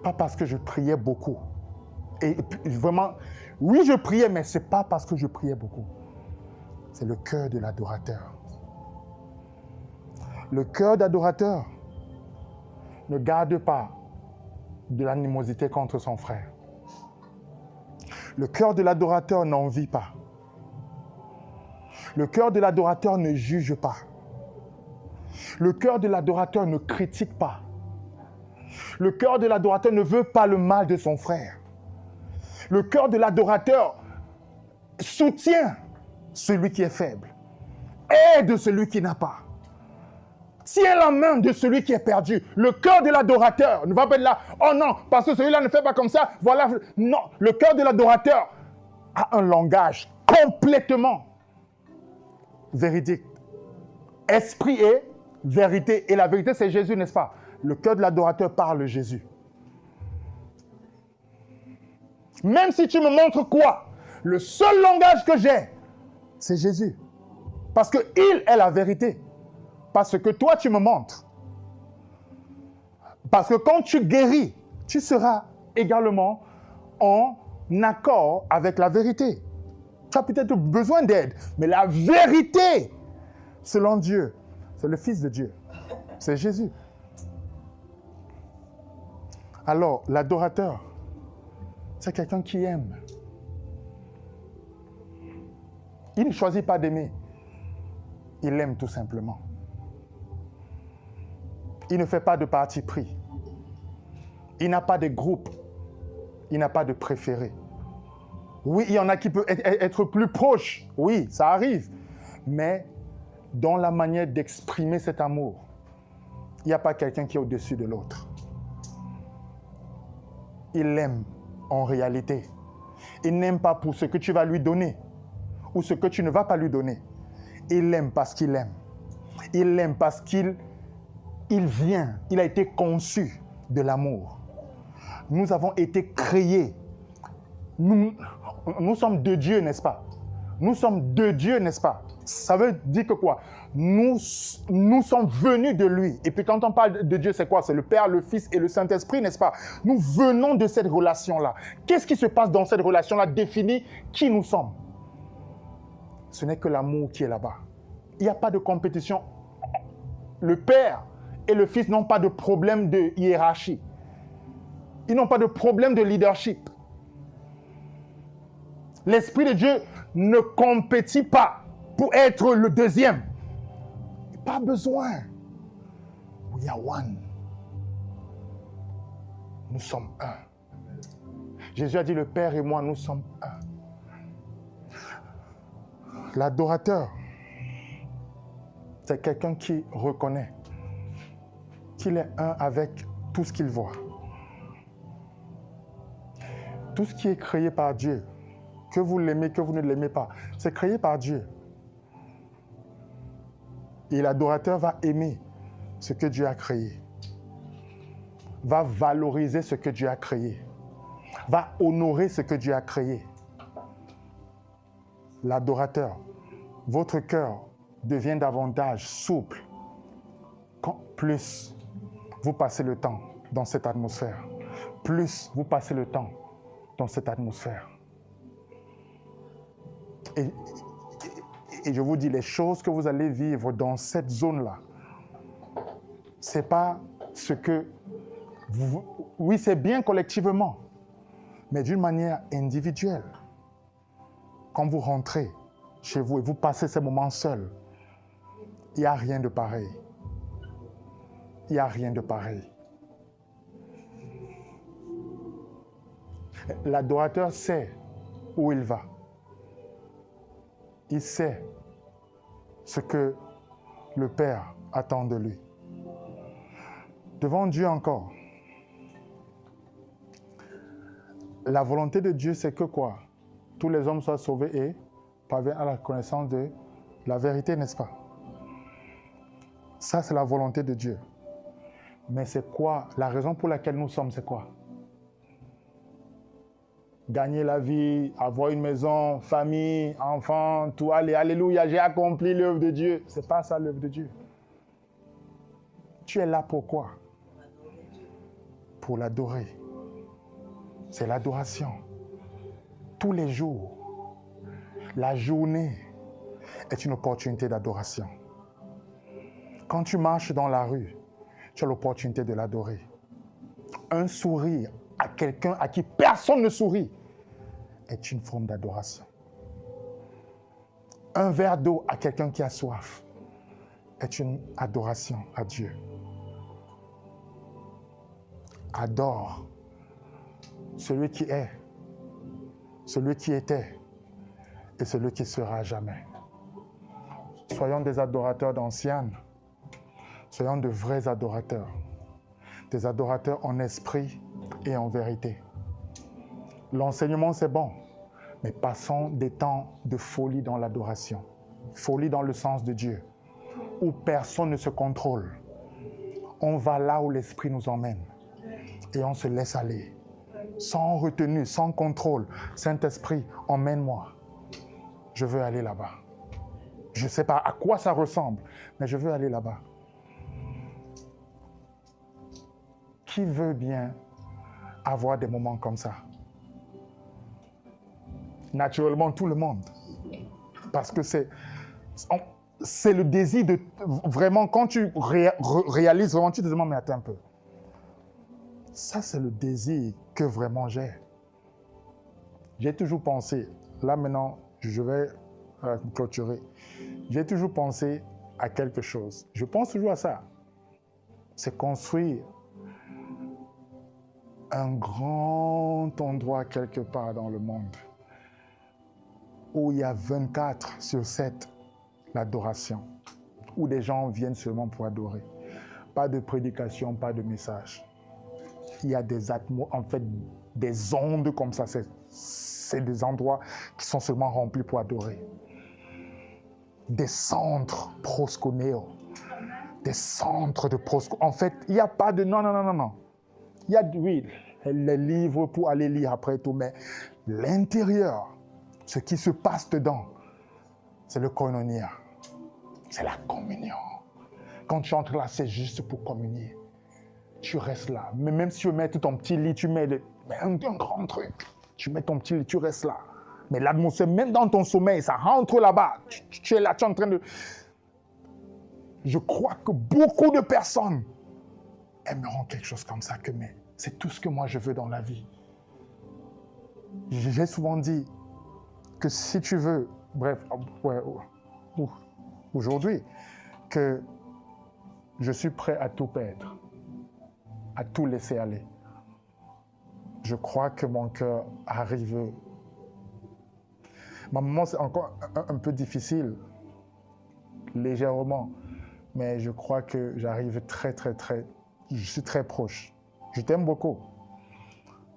Pas parce que je priais beaucoup. Et vraiment, oui, je priais, mais ce n'est pas parce que je priais beaucoup. C'est le cœur de l'adorateur. Le cœur d'adorateur ne garde pas de l'animosité contre son frère. Le cœur de l'adorateur n'envie pas. Le cœur de l'adorateur ne juge pas. Le cœur de l'adorateur ne critique pas. Le cœur de l'adorateur ne veut pas le mal de son frère. Le cœur de l'adorateur soutient celui qui est faible. Aide celui qui n'a pas. Tient la main de celui qui est perdu. Le cœur de l'adorateur ne va pas être là. Oh non, parce que celui-là ne fait pas comme ça. Voilà. Non, le cœur de l'adorateur a un langage complètement véridique. Esprit et vérité. Et la vérité, c'est Jésus, n'est-ce pas? Le cœur de l'adorateur parle Jésus. Même si tu me montres quoi, le seul langage que j'ai, c'est Jésus. Parce qu'il est la vérité. Parce que toi, tu me montres. Parce que quand tu guéris, tu seras également en accord avec la vérité. Tu as peut-être besoin d'aide, mais la vérité, selon Dieu, c'est le Fils de Dieu. C'est Jésus. Alors, l'adorateur, c'est quelqu'un qui aime. Il ne choisit pas d'aimer. Il aime tout simplement. Il ne fait pas de parti pris. Il n'a pas de groupe. Il n'a pas de préféré. Oui, il y en a qui peuvent être plus proches. Oui, ça arrive. Mais dans la manière d'exprimer cet amour, il n'y a pas quelqu'un qui est au-dessus de l'autre. Il l'aime en réalité. Il n'aime pas pour ce que tu vas lui donner ou ce que tu ne vas pas lui donner. Il l'aime parce qu'il aime. Il l'aime parce qu'il vient. Il a été conçu de l'amour. Nous avons été créés. Nous sommes de Dieu, n'est-ce pas? Nous sommes de Dieu, n'est-ce pas? Ça veut dire que quoi? Nous sommes venus de lui. Et puis quand on parle de Dieu, c'est quoi? C'est le Père, le Fils et le Saint-Esprit, n'est-ce pas? Nous venons de cette relation-là. Qu'est-ce qui se passe dans cette relation-là définit qui nous sommes? Ce n'est que l'amour qui est là-bas. Il n'y a pas de compétition. Le Père et le Fils n'ont pas de problème de hiérarchie. Ils n'ont pas de problème de leadership. L'Esprit de Dieu ne compétit pas pour être le deuxième. Pas besoin. We are one. Nous sommes un. Jésus a dit, le Père et moi, nous sommes un. L'adorateur, c'est quelqu'un qui reconnaît qu'il est un avec tout ce qu'il voit. Tout ce qui est créé par Dieu, que vous l'aimez, que vous ne l'aimez pas, c'est créé par Dieu. Et l'adorateur va aimer ce que Dieu a créé, va valoriser ce que Dieu a créé, va honorer ce que Dieu a créé. L'adorateur, votre cœur devient davantage souple quand plus vous passez le temps dans cette atmosphère, plus vous passez le temps dans cette atmosphère. Et je vous dis, les choses que vous allez vivre dans cette zone-là, ce n'est pas ce que vous... Oui, c'est bien collectivement, mais d'une manière individuelle. Quand vous rentrez chez vous et vous passez ces moments seuls, il n'y a rien de pareil. Il n'y a rien de pareil. L'adorateur sait où il va. Il sait ce que le Père attend de lui. Devant Dieu encore, la volonté de Dieu, c'est que quoi? Tous les hommes soient sauvés et parviennent à la connaissance de la vérité, n'est-ce pas? Ça, c'est la volonté de Dieu. Mais c'est quoi? La raison pour laquelle nous sommes, c'est quoi? Gagner la vie, avoir une maison, famille, enfants, tout, allez, alléluia, j'ai accompli l'œuvre de Dieu. Ce n'est pas ça l'œuvre de Dieu. Tu es là pour quoi? Pour l'adorer. C'est l'adoration. Tous les jours, la journée est une opportunité d'adoration. Quand tu marches dans la rue, tu as l'opportunité de l'adorer. Un sourire à quelqu'un à qui personne ne sourit est une forme d'adoration. Un verre d'eau à quelqu'un qui a soif est une adoration à Dieu. Adore celui qui est, celui qui était et celui qui sera jamais. Soyons des adorateurs d'anciennes. Soyons de vrais adorateurs. Des adorateurs en esprit et en vérité. L'enseignement, c'est bon, mais passons des temps de folie dans l'adoration. Folie dans le sens de Dieu, où personne ne se contrôle. On va là où l'Esprit nous emmène et on se laisse aller, sans retenue, sans contrôle. Saint-Esprit, emmène-moi. Je veux aller là-bas. Je ne sais pas à quoi ça ressemble, mais je veux aller là-bas. Qui veut bien avoir des moments comme ça? Naturellement, tout le monde. Parce que c'est le désir de... Vraiment, quand tu réalises vraiment, tu te demandes, mais attends un peu. Ça, c'est le désir que vraiment j'ai. J'ai toujours pensé, là maintenant, je vais clôturer. J'ai toujours pensé à quelque chose. Je pense toujours à ça. C'est construire un grand endroit quelque part dans le monde où il y a 24/7 l'adoration, où des gens viennent seulement pour adorer. Pas de prédication, pas de message. Il y a des en fait, des ondes comme ça. C'est des endroits qui sont seulement remplis pour adorer. Des centres prosconéo. Des centres de prosconéo. En fait, il n'y a pas de... Non. Il y a, oui, les livres pour aller lire après tout, mais l'intérieur, ce qui se passe dedans, c'est le koinonia. C'est la communion. Quand tu entres là, c'est juste pour communier. Tu restes là. Mais même si tu mets ton petit lit, tu mets un grand truc. Tu mets ton petit lit, tu restes là. Mais l'atmosphère, même dans ton sommeil, ça rentre là-bas. Tu es là, tu es en train de... Je crois que beaucoup de personnes aimeront quelque chose comme ça que mais c'est tout ce que moi je veux dans la vie. J'ai souvent dit que si tu veux, bref, aujourd'hui, que je suis prêt à tout perdre, à tout laisser aller. Je crois que mon cœur arrive. Ma maman, c'est encore un peu difficile, légèrement, mais je crois que j'arrive très, je suis très proche. Je t'aime beaucoup,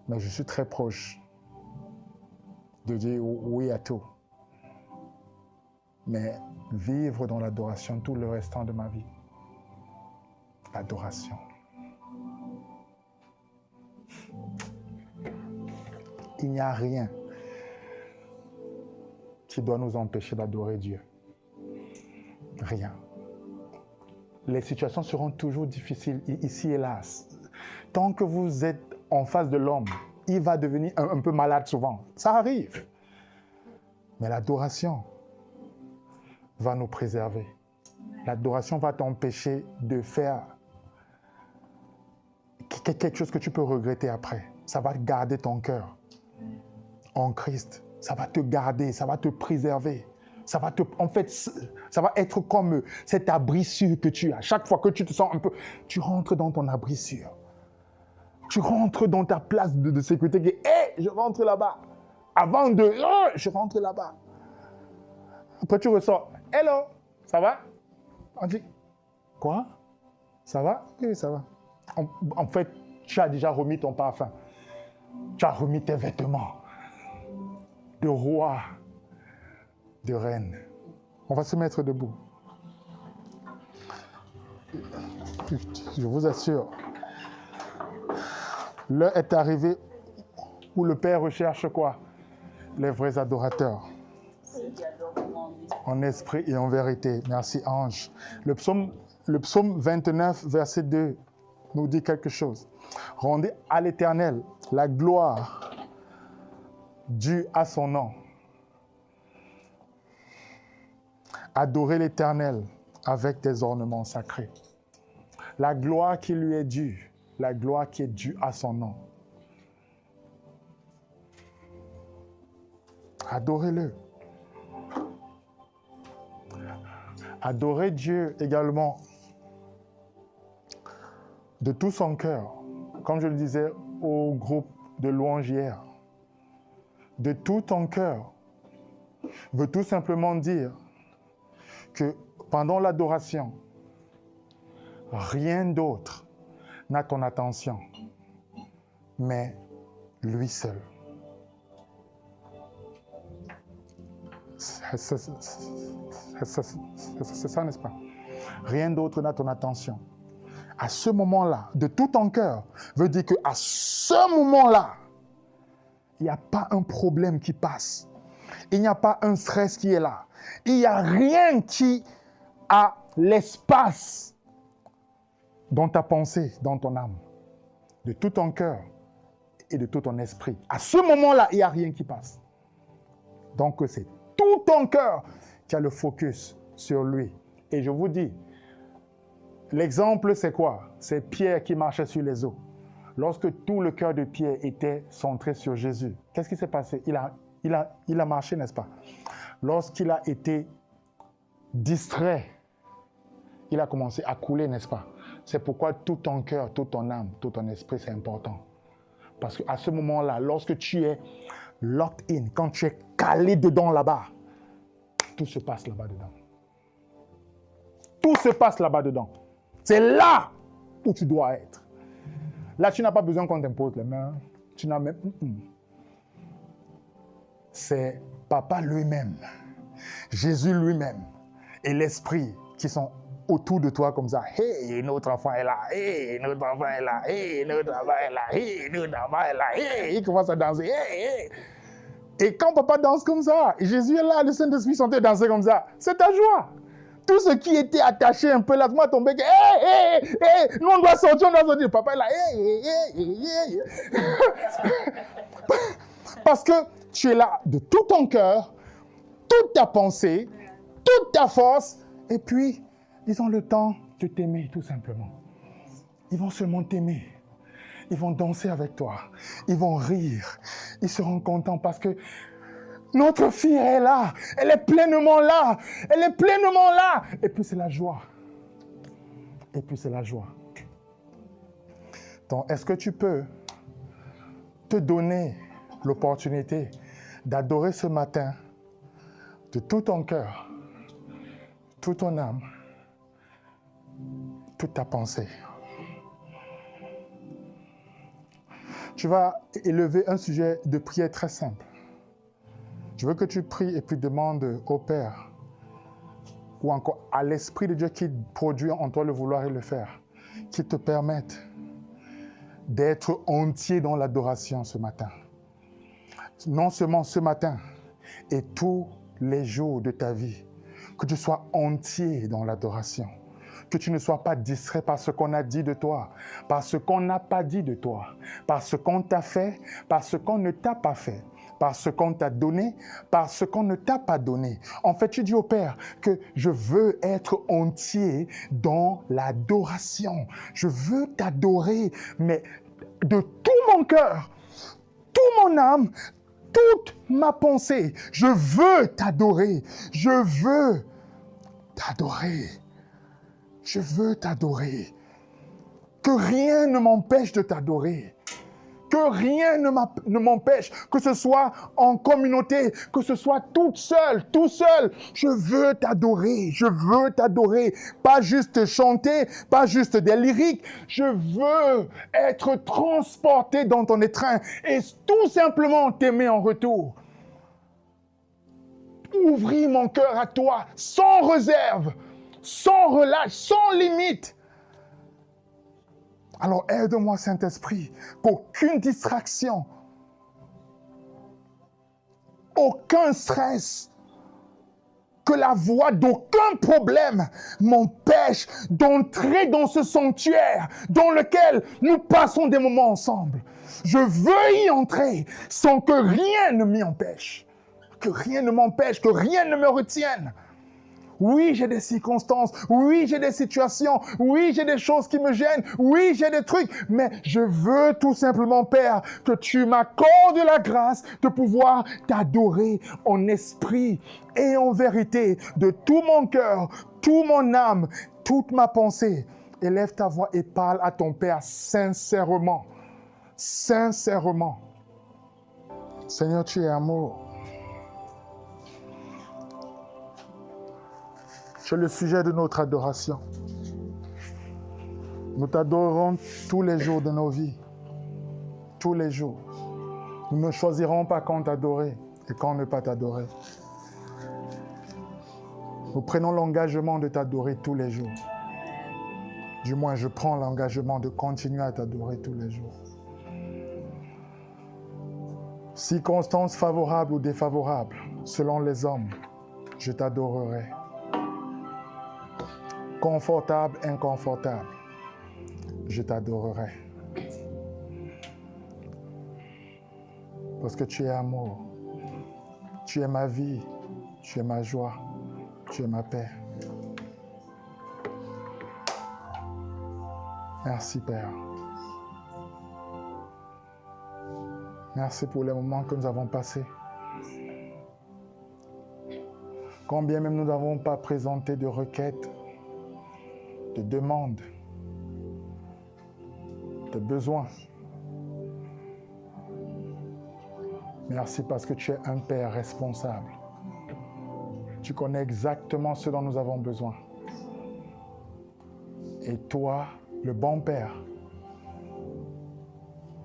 mais je suis très proche de dire oui à tout. Mais vivre dans l'adoration tout le restant de ma vie. L'adoration. Il n'y a rien qui doit nous empêcher d'adorer Dieu. Rien. Les situations seront toujours difficiles ici et là. Tant que vous êtes en face de l'homme, il va devenir un peu malade souvent. Ça arrive. Mais l'adoration va nous préserver. L'adoration va t'empêcher de faire quelque chose que tu peux regretter après. Ça va garder ton cœur en Christ. Ça va te garder, ça va te préserver. Ça va être comme cet abri sûr que tu as. Chaque fois que tu te sens un peu, tu rentres dans ton abri sûr. Tu rentres dans ta place de sécurité. Je rentre là-bas. Avant je rentre là-bas. Après, tu ressors. Hello, ça va? On dit, quoi? Ça va? Oui, ça va. En fait, tu as déjà remis ton parfum. Tu as remis tes vêtements de roi, de reine. On va se mettre debout. Je vous assure, l'heure est arrivée où le Père recherche quoi? Les vrais adorateurs. En esprit et en vérité. Merci, Ange. Le psaume 29, verset 2, nous dit quelque chose. Rendez à l'Éternel la gloire due à son nom. Adorez l'Éternel avec des ornements sacrés. La gloire qui lui est due, la gloire qui est due à son nom. Adorez-le. Adorez Dieu également de tout son cœur, comme je le disais au groupe de louanges hier. De tout ton cœur veut tout simplement dire que pendant l'adoration, rien d'autre n'a ton attention, mais lui seul. C'est ça, n'est-ce pas? Rien d'autre n'a ton attention. À ce moment-là, de tout ton cœur, veut dire qu'à ce moment-là, il n'y a pas un problème qui passe. Il n'y a pas un stress qui est là. Il n'y a rien qui a l'espace dans ta pensée, dans ton âme. De tout ton cœur et de tout ton esprit. À ce moment-là, il n'y a rien qui passe. Donc, c'est tout ton cœur qui a le focus sur lui. Et je vous dis, l'exemple, c'est quoi? C'est Pierre qui marchait sur les eaux. Lorsque tout le cœur de Pierre était centré sur Jésus, qu'est-ce qui s'est passé? Il a marché, n'est-ce pas? Lorsqu'il a été distrait, il a commencé à couler, n'est-ce pas? C'est pourquoi tout ton cœur, toute ton âme, tout ton esprit, c'est important. Parce qu'à ce moment-là, lorsque tu es locked in, quand tu es calé dedans là-bas, tout se passe là-bas dedans. Tout se passe là-bas dedans. C'est là où tu dois être. Là, tu n'as pas besoin qu'on t'impose les mains. Tu n'as même... C'est Papa lui-même, Jésus lui-même et l'Esprit qui sont autour de toi comme ça. Hey, notre enfant est là. Hey, notre enfant est là. Hey, notre enfant est là. Hey, notre enfant est là. Hey, il commence à danser. Hey, hey. Et quand Papa danse comme ça, et Jésus est là, le Saint-Esprit sont danser comme ça, c'est ta joie. Tout ce qui était attaché un peu là, moi tombé, hey, hey, hey, nous on doit sortir, Papa est là, hey, hey, hey, hey. Parce que tu es là de tout ton cœur, toute ta pensée, toute ta force, et puis ils ont le temps de t'aimer tout simplement. Ils vont seulement t'aimer. Ils vont danser avec toi. Ils vont rire. Ils seront contents parce que notre fille est là. Elle est pleinement là. Elle est pleinement là. Et puis c'est la joie. Et puis c'est la joie. Donc, est-ce que tu peux te donner l'opportunité d'adorer ce matin de tout ton cœur, toute ton âme, toute ta pensée? Tu vas élever un sujet de prière très simple. Je veux que tu pries et puis demandes au Père ou encore à l'Esprit de Dieu qui produit en toi le vouloir et le faire, qui te permette d'être entier dans l'adoration ce matin. Non seulement ce matin, et tous les jours de ta vie, que tu sois entier dans l'adoration. Que tu ne sois pas distrait par ce qu'on a dit de toi, par ce qu'on n'a pas dit de toi, par ce qu'on t'a fait, par ce qu'on ne t'a pas fait, par ce qu'on t'a donné, par ce qu'on ne t'a pas donné. En fait, tu dis au Père que je veux être entier dans l'adoration. Je veux t'adorer, mais de tout mon cœur, toute mon âme, toute ma pensée. Je veux t'adorer. Je veux t'adorer. Je veux t'adorer. Que rien ne m'empêche de t'adorer. Que rien ne m'empêche, que ce soit en communauté, que ce soit toute seule, tout seul. Je veux t'adorer, je veux t'adorer. Pas juste chanter, pas juste des lyriques. Je veux être transporté dans ton étreint et tout simplement t'aimer en retour. Ouvrir mon cœur à toi, sans réserve, sans relâche, sans limite. Alors aide-moi, Saint-Esprit, qu'aucune distraction, aucun stress, que la voix d'aucun problème m'empêche d'entrer dans ce sanctuaire dans lequel nous passons des moments ensemble. Je veux y entrer sans que rien ne m'y empêche. Que rien ne m'empêche, que rien ne me retienne. Oui, j'ai des circonstances. Oui, j'ai des situations. Oui, j'ai des choses qui me gênent. Oui, j'ai des trucs. Mais je veux tout simplement, Père, que tu m'accordes la grâce de pouvoir t'adorer en esprit et en vérité de tout mon cœur, toute mon âme, toute ma pensée. Élève ta voix et parle à ton Père sincèrement. Sincèrement. Seigneur, tu es amour. C'est le sujet de notre adoration. Nous t'adorerons tous les jours de nos vies. Tous les jours. Nous ne choisirons pas quand t'adorer et quand ne pas t'adorer. Nous prenons l'engagement de t'adorer tous les jours. Du moins, je prends l'engagement de continuer à t'adorer tous les jours. Circonstances favorables ou défavorables, selon les hommes, je t'adorerai. Confortable, inconfortable, je t'adorerai. Parce que tu es amour. Tu es ma vie, tu es ma joie, tu es ma paix. Merci, Père. Merci pour les moments que nous avons passés. Quand bien même nous n'avons pas présenté de requêtes, de demandes, de besoins. Merci parce que tu es un Père responsable. Tu connais exactement ce dont nous avons besoin. Et toi, le bon Père,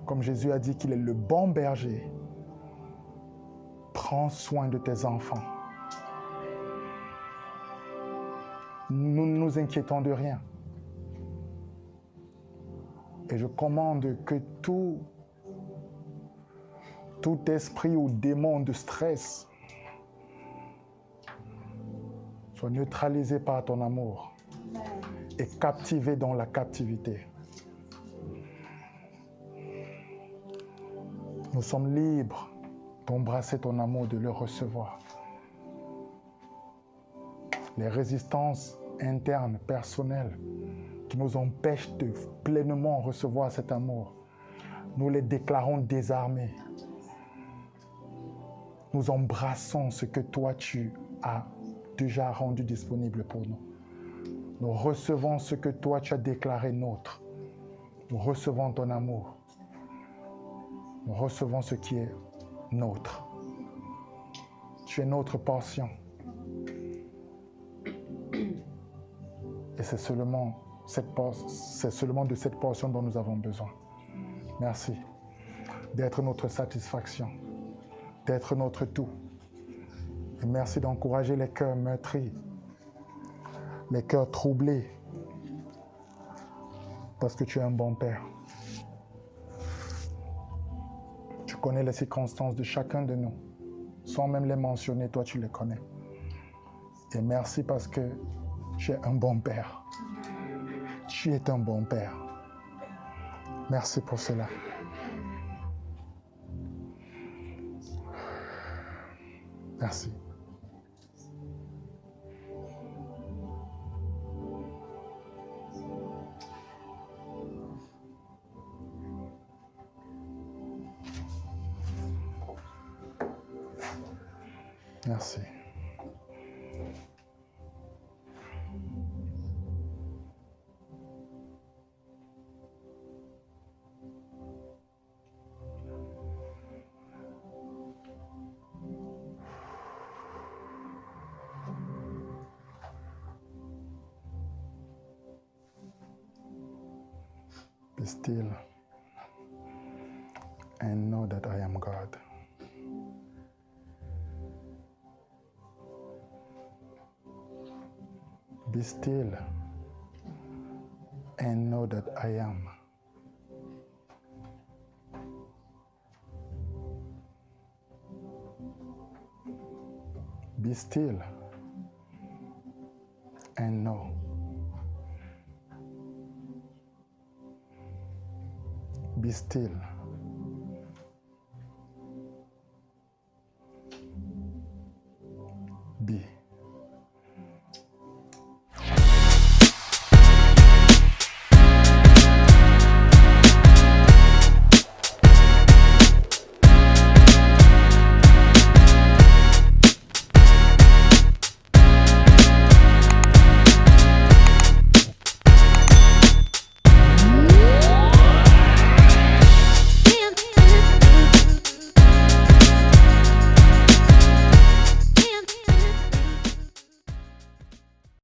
comme Jésus a dit qu'il est le bon berger, prends soin de tes enfants. Nous ne nous inquiétons de rien. Et je commande que tout esprit ou démon de stress soit neutralisé par ton amour et captivé dans la captivité. Nous sommes libres d'embrasser ton amour, de le recevoir. Les résistances internes, personnelles, qui nous empêchent de pleinement recevoir cet amour, nous les déclarons désarmés. Nous embrassons ce que toi tu as déjà rendu disponible pour nous. Nous recevons ce que toi tu as déclaré nôtre. Nous recevons ton amour. Nous recevons ce qui est nôtre. Tu es notre portion. Et c'est seulement de cette portion dont nous avons besoin. Merci d'être notre satisfaction, d'être notre tout. Et merci d'encourager les cœurs meurtris, les cœurs troublés, parce que tu es un bon Père. Tu connais les circonstances de chacun de nous, sans même les mentionner, toi tu les connais. Et merci parce que tu es un bon Père. Tu es un bon Père. Merci pour cela. Merci. Merci. Be still and know that I am God. Be still and know that I am. Be still and know. Be still